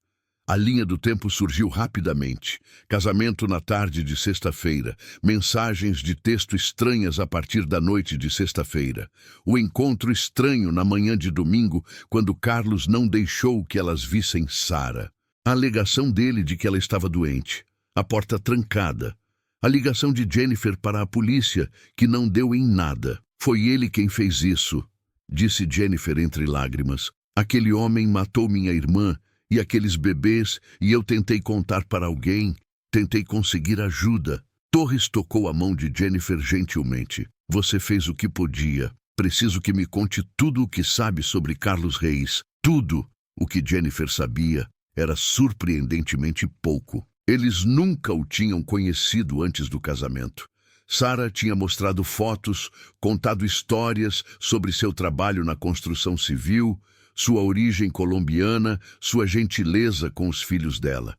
A linha do tempo surgiu rapidamente. Casamento na tarde de sexta-feira. Mensagens de texto estranhas a partir da noite de sexta-feira. O encontro estranho na manhã de domingo, quando Carlos não deixou que elas vissem Sarah. A alegação dele de que ela estava doente. A porta trancada. A ligação de Jennifer para a polícia, que não deu em nada. Foi ele quem fez isso, disse Jennifer entre lágrimas. Aquele homem matou minha irmã e aqueles bebês e eu tentei contar para alguém, tentei conseguir ajuda. Torres tocou a mão de Jennifer gentilmente. Você fez o que podia. Preciso que me conte tudo o que sabe sobre Carlos Reis. Tudo. O que Jennifer sabia era surpreendentemente pouco. Eles nunca o tinham conhecido antes do casamento. Sarah tinha mostrado fotos, contado histórias sobre seu trabalho na construção civil, sua origem colombiana, sua gentileza com os filhos dela.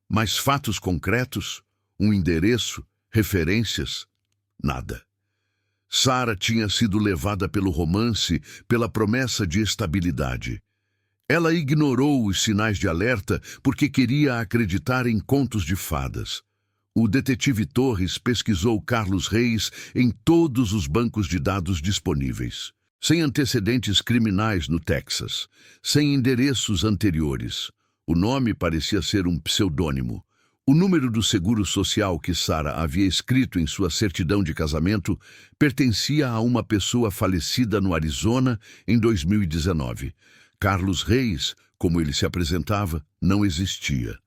Mas fatos concretos, um endereço, referências, nada. Sarah tinha sido levada pelo romance, pela promessa de estabilidade. Ela ignorou os sinais de alerta porque queria acreditar em contos de fadas. O detetive Torres pesquisou Carlos Reis em todos os bancos de dados disponíveis. Sem antecedentes criminais no Texas, sem endereços anteriores. O nome parecia ser um pseudônimo. O número do seguro social que Sarah havia escrito em sua certidão de casamento pertencia a uma pessoa falecida no Arizona em 2019. Carlos Reis, como ele se apresentava, não existia.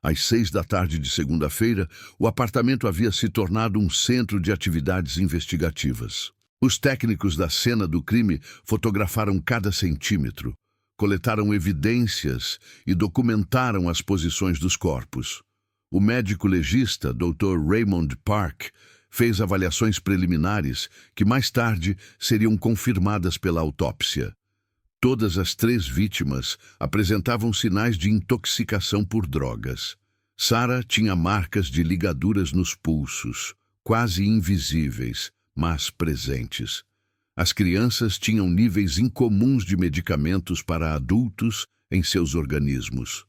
Às 6 da tarde de segunda-feira, o apartamento havia se tornado um centro de atividades investigativas. Os técnicos da cena do crime fotografaram cada centímetro, coletaram evidências e documentaram as posições dos corpos. O médico legista, Dr. Raymond Park, fez avaliações preliminares que mais tarde seriam confirmadas pela autópsia. Todas as 3 vítimas apresentavam sinais de intoxicação por drogas. Sarah tinha marcas de ligaduras nos pulsos, quase invisíveis, mas presentes. As crianças tinham níveis incomuns de medicamentos para adultos em seus organismos.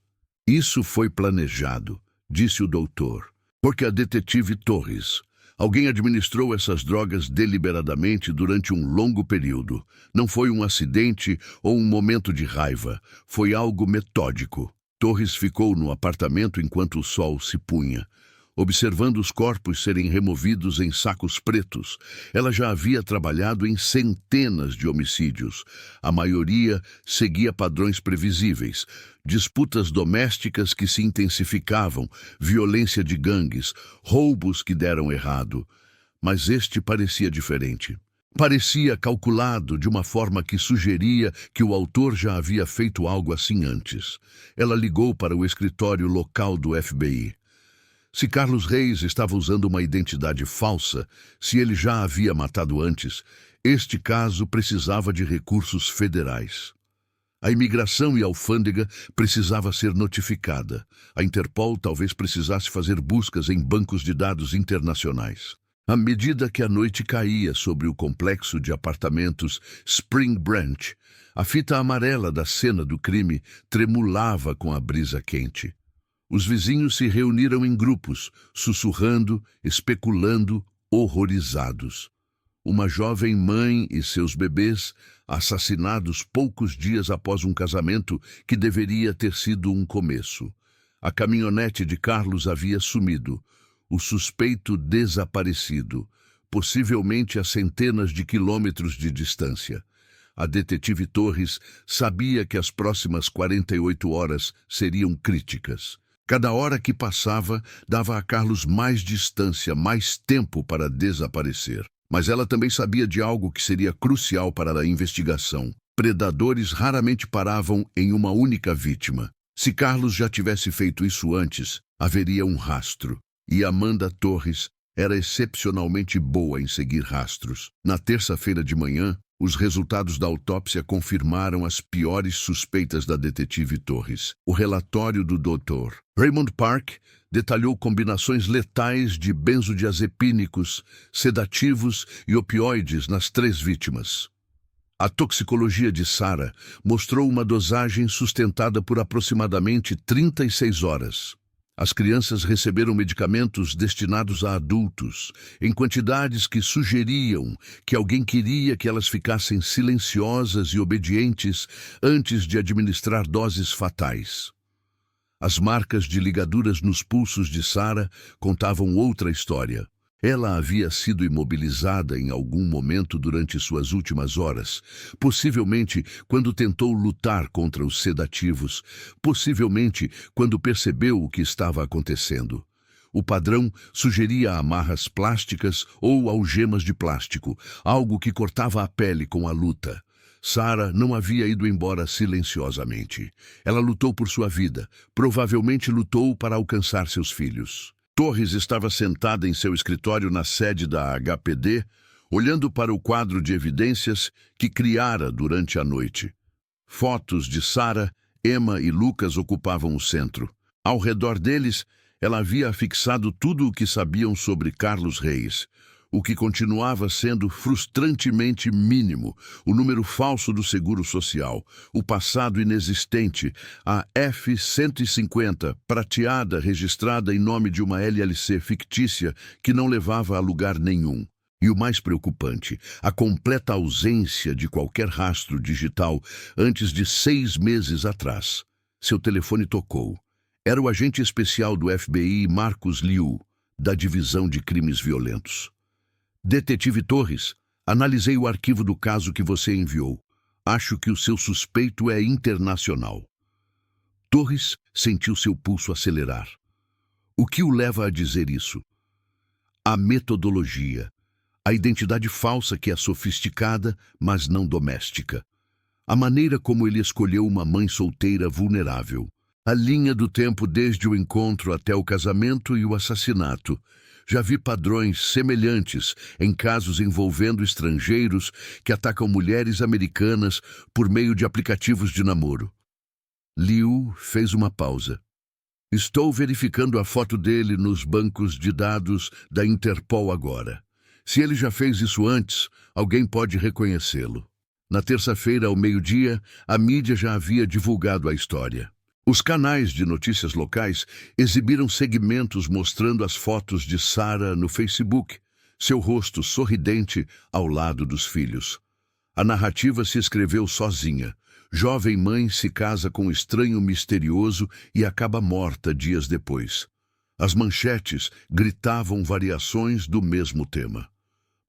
Isso foi planejado, disse o doutor, porque a detetive Torres. Alguém administrou essas drogas deliberadamente durante um longo período. Não foi um acidente ou um momento de raiva. Foi algo metódico. Torres ficou no apartamento enquanto o sol se punha, observando os corpos serem removidos em sacos pretos. Ela já havia trabalhado em centenas de homicídios. A maioria seguia padrões previsíveis. Disputas domésticas que se intensificavam, violência de gangues, roubos que deram errado. Mas este parecia diferente. Parecia calculado de uma forma que sugeria que o autor já havia feito algo assim antes. Ela ligou para o escritório local do FBI. Se Carlos Reis estava usando uma identidade falsa, se ele já havia matado antes, este caso precisava de recursos federais. A imigração e a alfândega precisava ser notificada. A Interpol talvez precisasse fazer buscas em bancos de dados internacionais. À medida que a noite caía sobre o complexo de apartamentos Spring Branch, a fita amarela da cena do crime tremulava com a brisa quente. Os vizinhos se reuniram em grupos, sussurrando, especulando, horrorizados. Uma jovem mãe e seus bebês, assassinados poucos dias após um casamento que deveria ter sido um começo. A caminhonete de Carlos havia sumido, o suspeito desaparecido, possivelmente a centenas de quilômetros de distância. A detetive Torres sabia que as próximas 48 horas seriam críticas. Cada hora que passava dava a Carlos mais distância, mais tempo para desaparecer. Mas ela também sabia de algo que seria crucial para a investigação. Predadores raramente paravam em uma única vítima. Se Carlos já tivesse feito isso antes, haveria um rastro. E Amanda Torres era excepcionalmente boa em seguir rastros. Na terça-feira de manhã, os resultados da autópsia confirmaram as piores suspeitas da detetive Torres. O relatório do Dr. Raymond Park detalhou combinações letais de benzodiazepínicos, sedativos e opioides nas 3 vítimas. A toxicologia de Sarah mostrou uma dosagem sustentada por aproximadamente 36 horas. As crianças receberam medicamentos destinados a adultos, em quantidades que sugeriam que alguém queria que elas ficassem silenciosas e obedientes antes de administrar doses fatais. As marcas de ligaduras nos pulsos de Sarah contavam outra história. Ela havia sido imobilizada em algum momento durante suas últimas horas, possivelmente quando tentou lutar contra os sedativos, possivelmente quando percebeu o que estava acontecendo. O padrão sugeria amarras plásticas ou algemas de plástico, algo que cortava a pele com a luta. Sarah não havia ido embora silenciosamente. Ela lutou por sua vida, provavelmente lutou para alcançar seus filhos. Torres estava sentada em seu escritório na sede da HPD, olhando para o quadro de evidências que criara durante a noite. Fotos de Sarah, Emma e Lucas ocupavam o centro. Ao redor deles, ela havia afixado tudo o que sabiam sobre Carlos Reis, o que continuava sendo frustrantemente mínimo, o número falso do seguro social, o passado inexistente, a F-150 prateada registrada em nome de uma LLC fictícia que não levava a lugar nenhum. E o mais preocupante, a completa ausência de qualquer rastro digital antes de 6 meses atrás. Seu telefone tocou. Era o agente especial do FBI Marcos Liu, da Divisão de Crimes Violentos. Detetive Torres, analisei o arquivo do caso que você enviou. Acho que o seu suspeito é internacional. Torres sentiu seu pulso acelerar. O que o leva a dizer isso? A metodologia. A identidade falsa que é sofisticada, mas não doméstica. A maneira como ele escolheu uma mãe solteira vulnerável. A linha do tempo desde o encontro até o casamento e o assassinato. Já vi padrões semelhantes em casos envolvendo estrangeiros que atacam mulheres americanas por meio de aplicativos de namoro. Liu fez uma pausa. Estou verificando a foto dele nos bancos de dados da Interpol agora. Se ele já fez isso antes, alguém pode reconhecê-lo. Na terça-feira, ao meio-dia, a mídia já havia divulgado a história. Os canais de notícias locais exibiram segmentos mostrando as fotos de Sarah no Facebook, seu rosto sorridente ao lado dos filhos. A narrativa se escreveu sozinha. Jovem mãe se casa com um estranho misterioso e acaba morta dias depois. As manchetes gritavam variações do mesmo tema.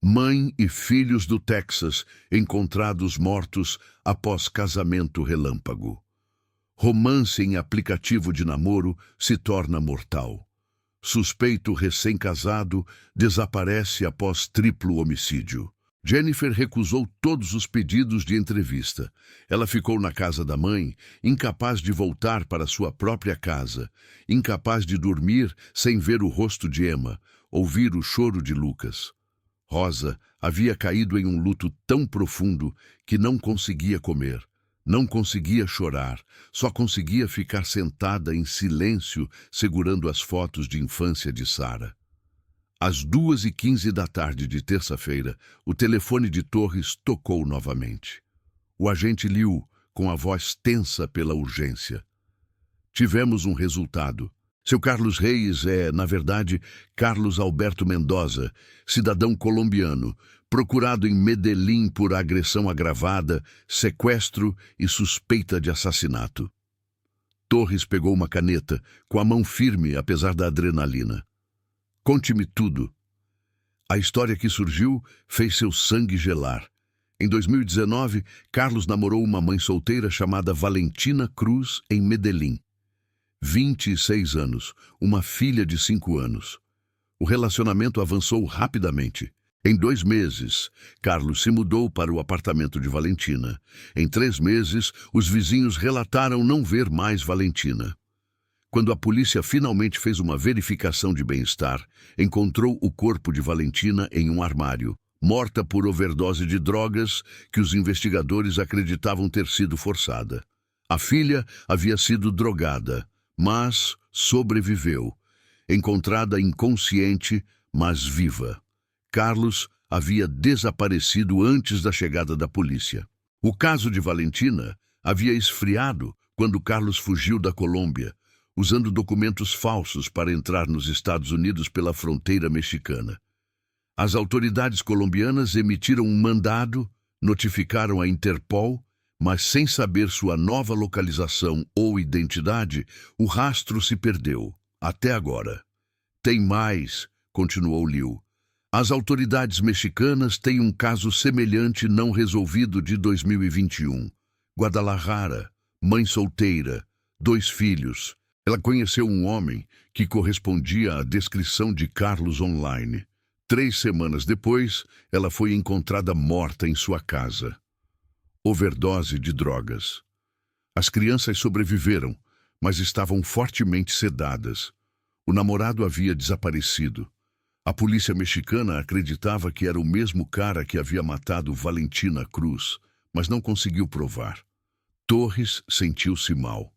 Mãe e filhos do Texas encontrados mortos após casamento relâmpago. Romance em aplicativo de namoro se torna mortal. Suspeito recém-casado desaparece após triplo homicídio. Jennifer recusou todos os pedidos de entrevista. Ela ficou na casa da mãe, incapaz de voltar para sua própria casa, incapaz de dormir sem ver o rosto de Emma, ouvir o choro de Lucas. Rosa havia caído em um luto tão profundo que não conseguia comer. Não conseguia chorar, só conseguia ficar sentada em silêncio, segurando as fotos de infância de Sarah. Às 2h15 da tarde de terça-feira, o telefone de Torres tocou novamente. O agente Liu, com a voz tensa pela urgência. Tivemos um resultado. Seu Carlos Reis é, na verdade, Carlos Alberto Mendoza, cidadão colombiano, procurado em Medellín por agressão agravada, sequestro e suspeita de assassinato. Torres pegou uma caneta, com a mão firme apesar da adrenalina. Conte-me tudo. A história que surgiu fez seu sangue gelar. Em 2019, Carlos namorou uma mãe solteira chamada Valentina Cruz em Medellín. 26 anos, uma filha de 5 anos. O relacionamento avançou rapidamente. Em 2 meses, Carlos se mudou para o apartamento de Valentina. Em 3 meses, os vizinhos relataram não ver mais Valentina. Quando a polícia finalmente fez uma verificação de bem-estar, encontrou o corpo de Valentina em um armário, morta por overdose de drogas que os investigadores acreditavam ter sido forçada. A filha havia sido drogada, mas sobreviveu, encontrada inconsciente, mas viva. Carlos havia desaparecido antes da chegada da polícia. O caso de Valentina havia esfriado quando Carlos fugiu da Colômbia, usando documentos falsos para entrar nos Estados Unidos pela fronteira mexicana. As autoridades colombianas emitiram um mandado, notificaram a Interpol, mas sem saber sua nova localização ou identidade, o rastro se perdeu, até agora. Tem mais, continuou Liu. As autoridades mexicanas têm um caso semelhante não resolvido de 2021. Guadalajara, mãe solteira, 2 filhos. Ela conheceu um homem que correspondia à descrição de Carlos online. 3 semanas depois, ela foi encontrada morta em sua casa. Overdose de drogas. As crianças sobreviveram, mas estavam fortemente sedadas. O namorado havia desaparecido. A polícia mexicana acreditava que era o mesmo cara que havia matado Valentina Cruz, mas não conseguiu provar. Torres sentiu-se mal.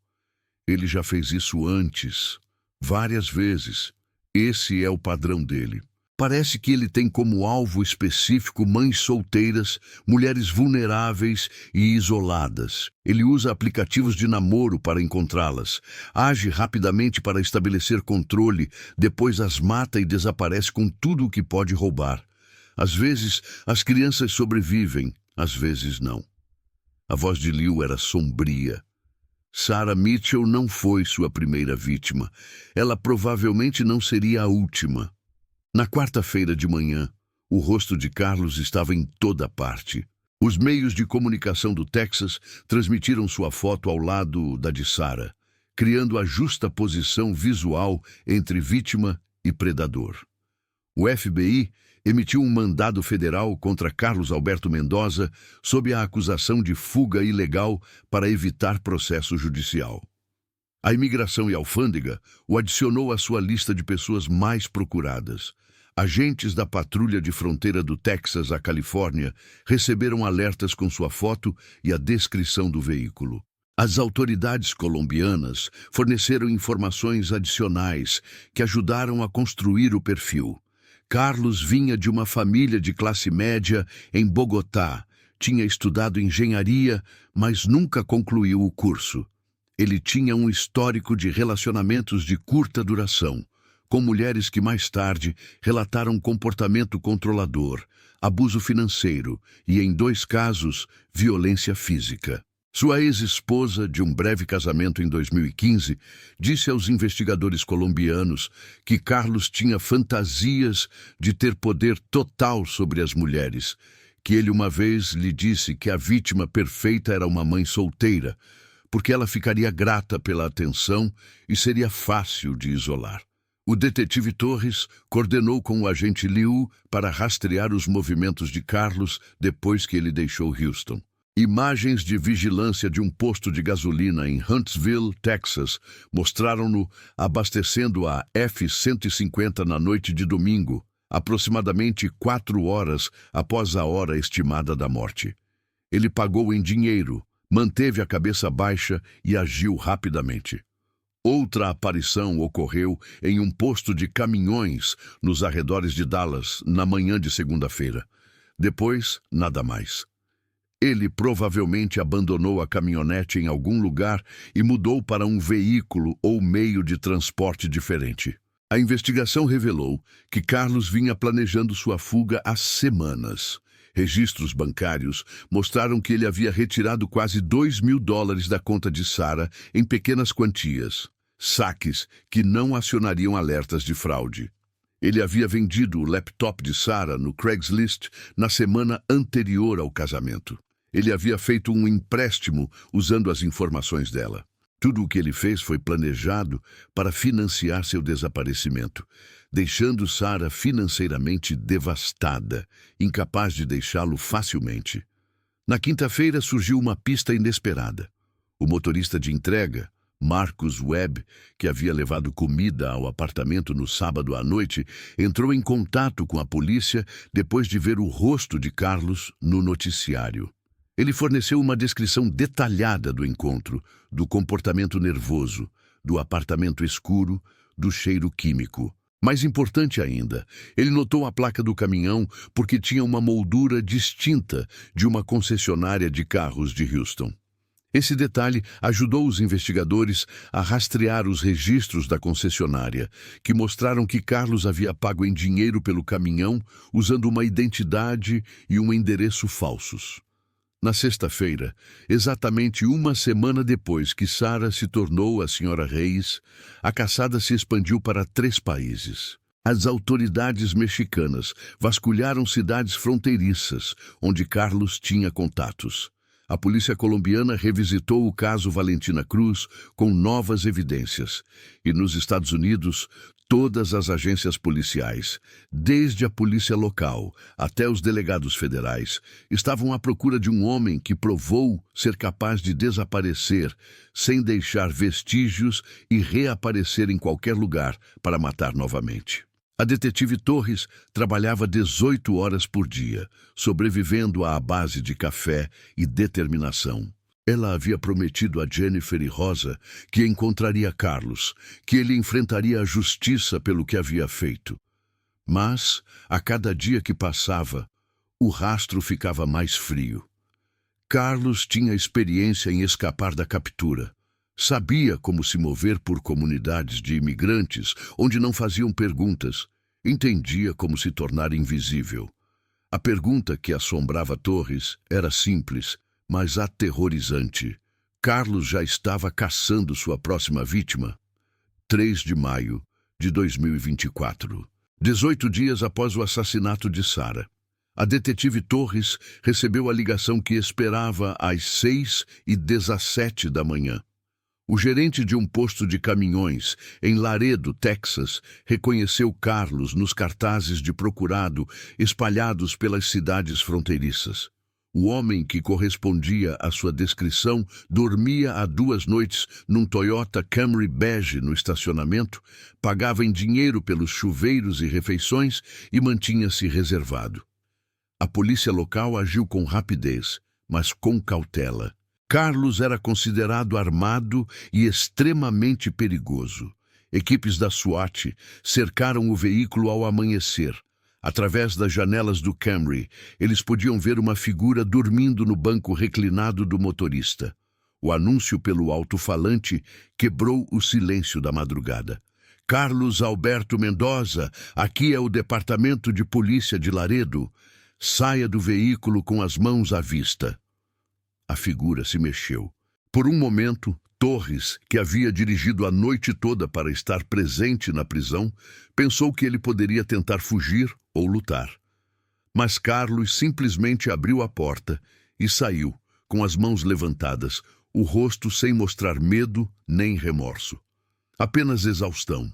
Ele já fez isso antes, várias vezes. Esse é o padrão dele. Parece que ele tem como alvo específico mães solteiras, mulheres vulneráveis e isoladas. Ele usa aplicativos de namoro para encontrá-las, age rapidamente para estabelecer controle, depois as mata e desaparece com tudo o que pode roubar. Às vezes, as crianças sobrevivem, às vezes não. A voz de Liu era sombria. Sarah Mitchell não foi sua primeira vítima. Ela provavelmente não seria a última. Na quarta-feira de manhã, o rosto de Carlos estava em toda parte. Os meios de comunicação do Texas transmitiram sua foto ao lado da de Sarah, criando a justaposição visual entre vítima e predador. O FBI emitiu um mandado federal contra Carlos Alberto Mendoza sob a acusação de fuga ilegal para evitar processo judicial. A imigração e alfândega o adicionou à sua lista de pessoas mais procuradas. Agentes da patrulha de fronteira do Texas à Califórnia receberam alertas com sua foto e a descrição do veículo. As autoridades colombianas forneceram informações adicionais que ajudaram a construir o perfil. Carlos vinha de uma família de classe média em Bogotá, tinha estudado engenharia, mas nunca concluiu o curso. Ele tinha um histórico de relacionamentos de curta duração, com mulheres que mais tarde relataram comportamento controlador, abuso financeiro e, em 2 casos, violência física. Sua ex-esposa, de um breve casamento em 2015, disse aos investigadores colombianos que Carlos tinha fantasias de ter poder total sobre as mulheres, que ele uma vez lhe disse que a vítima perfeita era uma mãe solteira, porque ela ficaria grata pela atenção e seria fácil de isolar. O detetive Torres coordenou com o agente Liu para rastrear os movimentos de Carlos depois que ele deixou Houston. Imagens de vigilância de um posto de gasolina em Huntsville, Texas, mostraram-no abastecendo a F-150 na noite de domingo, aproximadamente 4 horas após a hora estimada da morte. Ele pagou em dinheiro, manteve a cabeça baixa e agiu rapidamente. Outra aparição ocorreu em um posto de caminhões nos arredores de Dallas, na manhã de segunda-feira. Depois, nada mais. Ele provavelmente abandonou a caminhonete em algum lugar e mudou para um veículo ou meio de transporte diferente. A investigação revelou que Carlos vinha planejando sua fuga há semanas. Registros bancários mostraram que ele havia retirado quase $2.000 da conta de Sarah em pequenas quantias, saques que não acionariam alertas de fraude. Ele havia vendido o laptop de Sarah no Craigslist na semana anterior ao casamento. Ele havia feito um empréstimo usando as informações dela. Tudo o que ele fez foi planejado para financiar seu desaparecimento, deixando Sarah financeiramente devastada, incapaz de deixá-lo facilmente. Na quinta-feira surgiu uma pista inesperada. O motorista de entrega, Marcus Webb, que havia levado comida ao apartamento no sábado à noite, entrou em contato com a polícia depois de ver o rosto de Carlos no noticiário. Ele forneceu uma descrição detalhada do encontro, do comportamento nervoso, do apartamento escuro, do cheiro químico. Mais importante ainda, ele notou a placa do caminhão porque tinha uma moldura distinta de uma concessionária de carros de Houston. Esse detalhe ajudou os investigadores a rastrear os registros da concessionária, que mostraram que Carlos havia pago em dinheiro pelo caminhão usando uma identidade e um endereço falsos. Na sexta-feira, exatamente uma semana depois que Sarah se tornou a Sra. Reis, a caçada se expandiu para 3 países. As autoridades mexicanas vasculharam cidades fronteiriças, onde Carlos tinha contatos. A polícia colombiana revisitou o caso Valentina Cruz com novas evidências. E nos Estados Unidos, todas as agências policiais, desde a polícia local até os delegados federais, estavam à procura de um homem que provou ser capaz de desaparecer sem deixar vestígios e reaparecer em qualquer lugar para matar novamente. A detetive Torres trabalhava 18 horas por dia, sobrevivendo à base de café e determinação. Ela havia prometido a Jennifer e Rosa que encontraria Carlos, que ele enfrentaria a justiça pelo que havia feito. Mas, a cada dia que passava, o rastro ficava mais frio. Carlos tinha experiência em escapar da captura. Sabia como se mover por comunidades de imigrantes onde não faziam perguntas. Entendia como se tornar invisível. A pergunta que assombrava Torres era simples, mas aterrorizante. Carlos já estava caçando sua próxima vítima. 3 de maio de 2024. 18 dias após o assassinato de Sara. A detetive Torres recebeu a ligação que esperava às 6h17 da manhã. O gerente de um posto de caminhões em Laredo, Texas, reconheceu Carlos nos cartazes de procurado espalhados pelas cidades fronteiriças. O homem que correspondia à sua descrição dormia há 2 noites num Toyota Camry bege no estacionamento, pagava em dinheiro pelos chuveiros e refeições e mantinha-se reservado. A polícia local agiu com rapidez, mas com cautela. Carlos era considerado armado e extremamente perigoso. Equipes da SWAT cercaram o veículo ao amanhecer. Através das janelas do Camry, eles podiam ver uma figura dormindo no banco reclinado do motorista. O anúncio pelo alto-falante quebrou o silêncio da madrugada. Carlos Alberto Mendoza, aqui é o Departamento de Polícia de Laredo. Saia do veículo com as mãos à vista. A figura se mexeu. Por um momento, Torres, que havia dirigido a noite toda para estar presente na prisão, pensou que ele poderia tentar fugir ou lutar. Mas Carlos simplesmente abriu a porta e saiu, com as mãos levantadas, o rosto sem mostrar medo nem remorso. Apenas exaustão.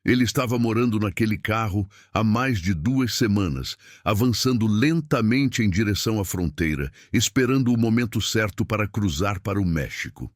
Ele estava morando naquele carro há mais de 2 semanas, avançando lentamente em direção à fronteira, esperando o momento certo para cruzar para o México.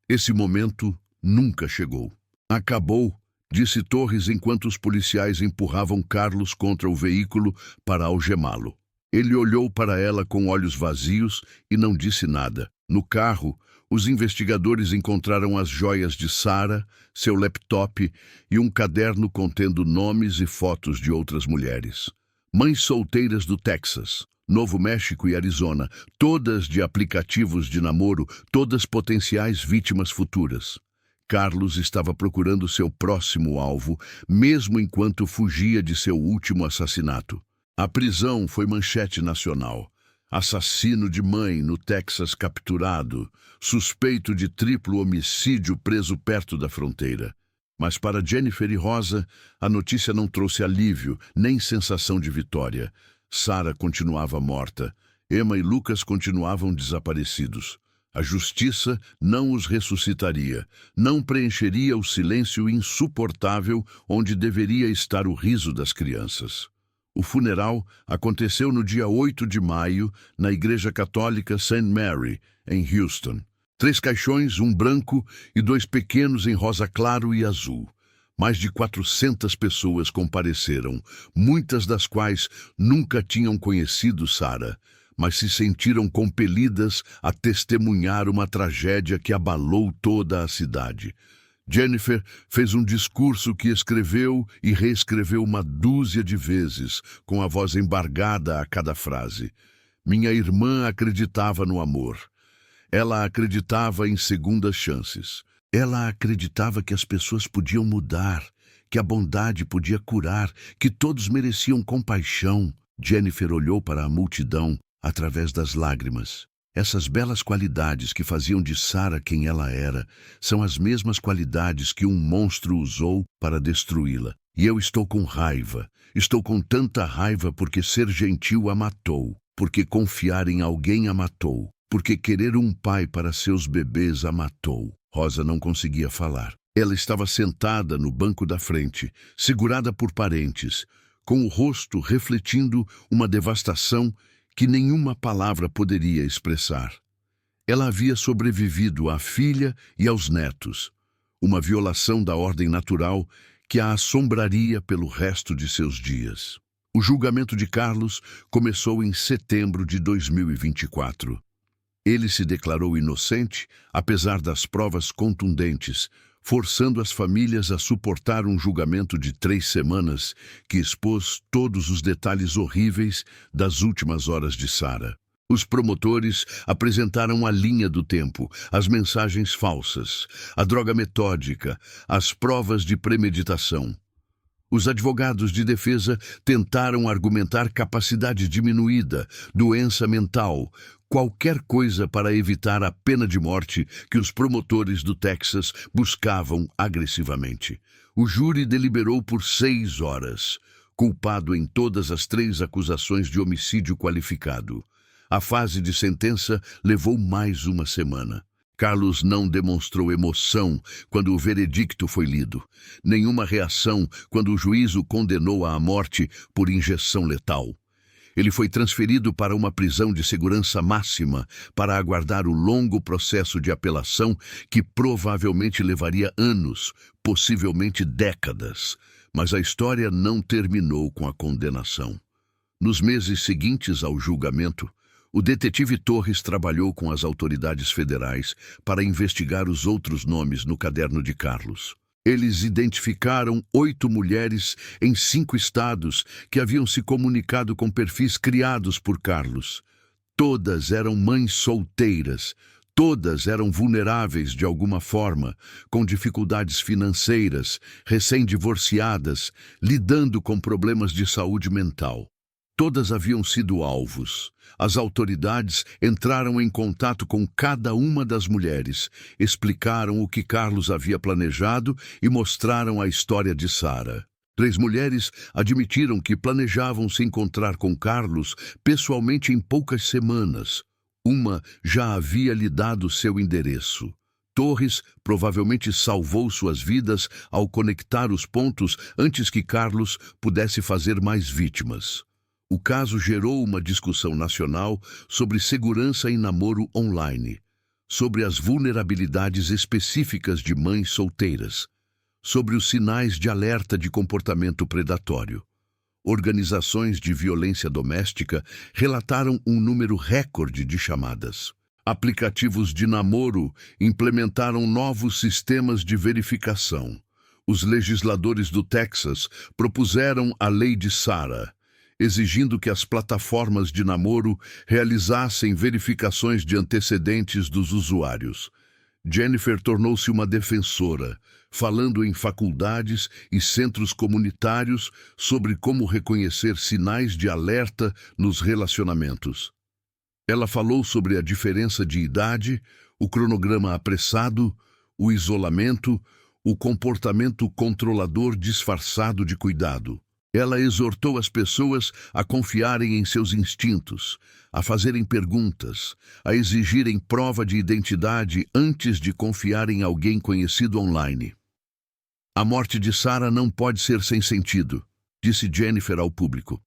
Esse momento nunca chegou. Acabou, disse Torres enquanto os policiais empurravam Carlos contra o veículo para algemá-lo. Ele olhou para ela com olhos vazios e não disse nada. No carro, os investigadores encontraram as joias de Sara, seu laptop e um caderno contendo nomes e fotos de outras mulheres. Mães solteiras do Texas, Novo México e Arizona, todas de aplicativos de namoro, todas potenciais vítimas futuras. Carlos estava procurando seu próximo alvo, mesmo enquanto fugia de seu último assassinato. A prisão foi manchete nacional. Assassino de mãe no Texas capturado, suspeito de triplo homicídio preso perto da fronteira. Mas para Jennifer e Rosa, a notícia não trouxe alívio, nem sensação de vitória. Sara continuava morta. Emma e Lucas continuavam desaparecidos. A justiça não os ressuscitaria, não preencheria o silêncio insuportável onde deveria estar o riso das crianças. O funeral aconteceu no dia 8 de maio, na Igreja Católica St. Mary, em Houston. 3 caixões, um branco e 2 pequenos em rosa claro e azul. Mais de 400 pessoas compareceram, muitas das quais nunca tinham conhecido Sara, mas se sentiram compelidas a testemunhar uma tragédia que abalou toda a cidade. Jennifer fez um discurso que escreveu e reescreveu uma dúzia de vezes, com a voz embargada a cada frase. Minha irmã acreditava no amor. Ela acreditava em segundas chances. Ela acreditava que as pessoas podiam mudar, que a bondade podia curar, que todos mereciam compaixão. Jennifer olhou para a multidão através das lágrimas. Essas belas qualidades que faziam de Sarah quem ela era são as mesmas qualidades que um monstro usou para destruí-la. E eu estou com raiva. Estou com tanta raiva porque ser gentil a matou, porque confiar em alguém a matou, porque querer um pai para seus bebês a matou. Rosa não conseguia falar. Ela estava sentada no banco da frente, segurada por parentes, com o rosto refletindo uma devastação que nenhuma palavra poderia expressar. Ela havia sobrevivido à filha e aos netos, uma violação da ordem natural que a assombraria pelo resto de seus dias. O julgamento de Carlos começou em setembro de 2024. Ele se declarou inocente, apesar das provas contundentes, forçando as famílias a suportar um julgamento de 3 semanas que expôs todos os detalhes horríveis das últimas horas de Sarah. Os promotores apresentaram a linha do tempo, as mensagens falsas, a droga metódica, as provas de premeditação. Os advogados de defesa tentaram argumentar capacidade diminuída, doença mental, qualquer coisa para evitar a pena de morte que os promotores do Texas buscavam agressivamente. O júri deliberou por 6 horas, culpado em todas as 3 acusações de homicídio qualificado. A fase de sentença levou mais uma semana. Carlos não demonstrou emoção quando o veredicto foi lido, nenhuma reação quando o juiz o condenou à morte por injeção letal. Ele foi transferido para uma prisão de segurança máxima para aguardar o longo processo de apelação que provavelmente levaria anos, possivelmente décadas. Mas a história não terminou com a condenação. Nos meses seguintes ao julgamento, o detetive Torres trabalhou com as autoridades federais para investigar os outros nomes no caderno de Carlos. Eles identificaram 8 mulheres em 5 estados que haviam se comunicado com perfis criados por Carlos. Todas eram mães solteiras, todas eram vulneráveis de alguma forma, com dificuldades financeiras, recém-divorciadas, lidando com problemas de saúde mental. Todas haviam sido alvos. As autoridades entraram em contato com cada uma das mulheres, explicaram o que Carlos havia planejado e mostraram a história de Sarah. 3 mulheres admitiram que planejavam se encontrar com Carlos pessoalmente em poucas semanas. Uma já havia lhe dado seu endereço. Torres provavelmente salvou suas vidas ao conectar os pontos antes que Carlos pudesse fazer mais vítimas. O caso gerou uma discussão nacional sobre segurança em namoro online, sobre as vulnerabilidades específicas de mães solteiras, sobre os sinais de alerta de comportamento predatório. Organizações de violência doméstica relataram um número recorde de chamadas. Aplicativos de namoro implementaram novos sistemas de verificação. Os legisladores do Texas propuseram a Lei de Sarah, exigindo que as plataformas de namoro realizassem verificações de antecedentes dos usuários. Jennifer tornou-se uma defensora, falando em faculdades e centros comunitários sobre como reconhecer sinais de alerta nos relacionamentos. Ela falou sobre a diferença de idade, o cronograma apressado, o isolamento, o comportamento controlador disfarçado de cuidado. Ela exortou as pessoas a confiarem em seus instintos, a fazerem perguntas, a exigirem prova de identidade antes de confiar em alguém conhecido online. A morte de Sarah não pode ser sem sentido, disse Jennifer ao público.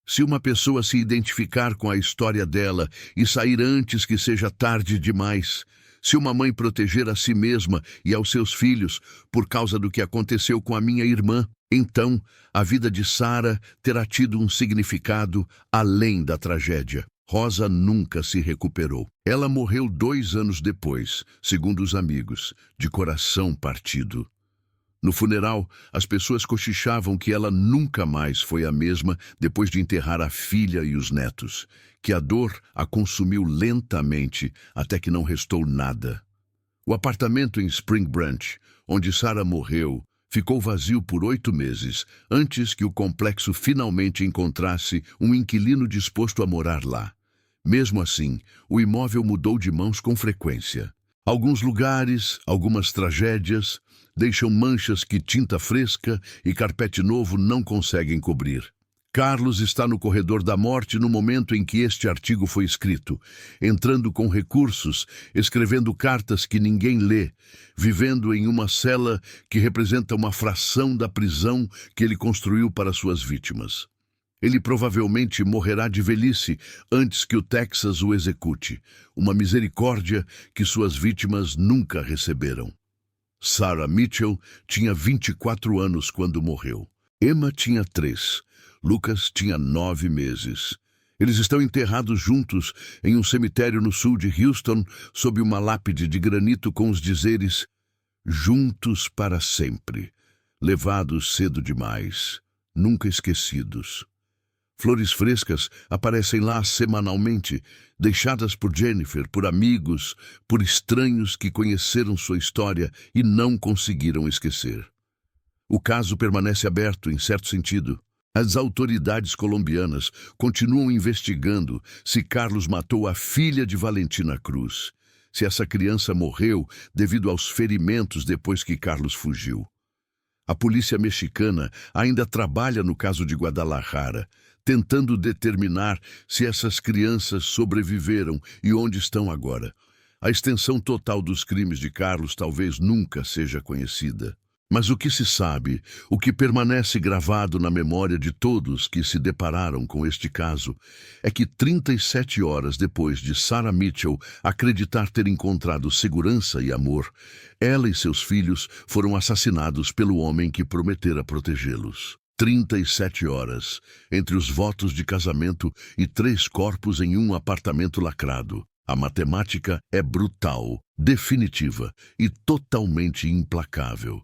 Se uma pessoa se identificar com a história dela e sair antes que seja tarde demais, se uma mãe proteger a si mesma e aos seus filhos por causa do que aconteceu com a minha irmã, então a vida de Sarah terá tido um significado além da tragédia. Rosa nunca se recuperou. Ela morreu 2 anos depois, segundo os amigos, de coração partido. No funeral, as pessoas cochichavam que ela nunca mais foi a mesma depois de enterrar a filha e os netos, que a dor a consumiu lentamente até que não restou nada. O apartamento em Spring Branch, onde Sarah morreu, ficou vazio por 8 meses, antes que o complexo finalmente encontrasse um inquilino disposto a morar lá. Mesmo assim, o imóvel mudou de mãos com frequência. Alguns lugares, algumas tragédias, deixam manchas que tinta fresca e carpete novo não conseguem cobrir. Carlos está no corredor da morte no momento em que este artigo foi escrito, entrando com recursos, escrevendo cartas que ninguém lê, vivendo em uma cela que representa uma fração da prisão que ele construiu para suas vítimas. Ele provavelmente morrerá de velhice antes que o Texas o execute, uma misericórdia que suas vítimas nunca receberam. Sarah Mitchell tinha 24 anos quando morreu. Emma tinha 3. Lucas tinha 9 meses. Eles estão enterrados juntos em um cemitério no sul de Houston, sob uma lápide de granito com os dizeres "Juntos para sempre, levados cedo demais, nunca esquecidos". Flores frescas aparecem lá semanalmente, deixadas por Jennifer, por amigos, por estranhos que conheceram sua história e não conseguiram esquecer. O caso permanece aberto, em certo sentido. As autoridades colombianas continuam investigando se Carlos matou a filha de Valentina Cruz, se essa criança morreu devido aos ferimentos depois que Carlos fugiu. A polícia mexicana ainda trabalha no caso de Guadalajara, tentando determinar se essas crianças sobreviveram e onde estão agora. A extensão total dos crimes de Carlos talvez nunca seja conhecida. Mas o que se sabe, o que permanece gravado na memória de todos que se depararam com este caso, é que 37 horas depois de Sarah Mitchell acreditar ter encontrado segurança e amor, ela e seus filhos foram assassinados pelo homem que prometera protegê-los. 37 horas, entre os votos de casamento e 3 corpos em um apartamento lacrado. A matemática é brutal, definitiva e totalmente implacável.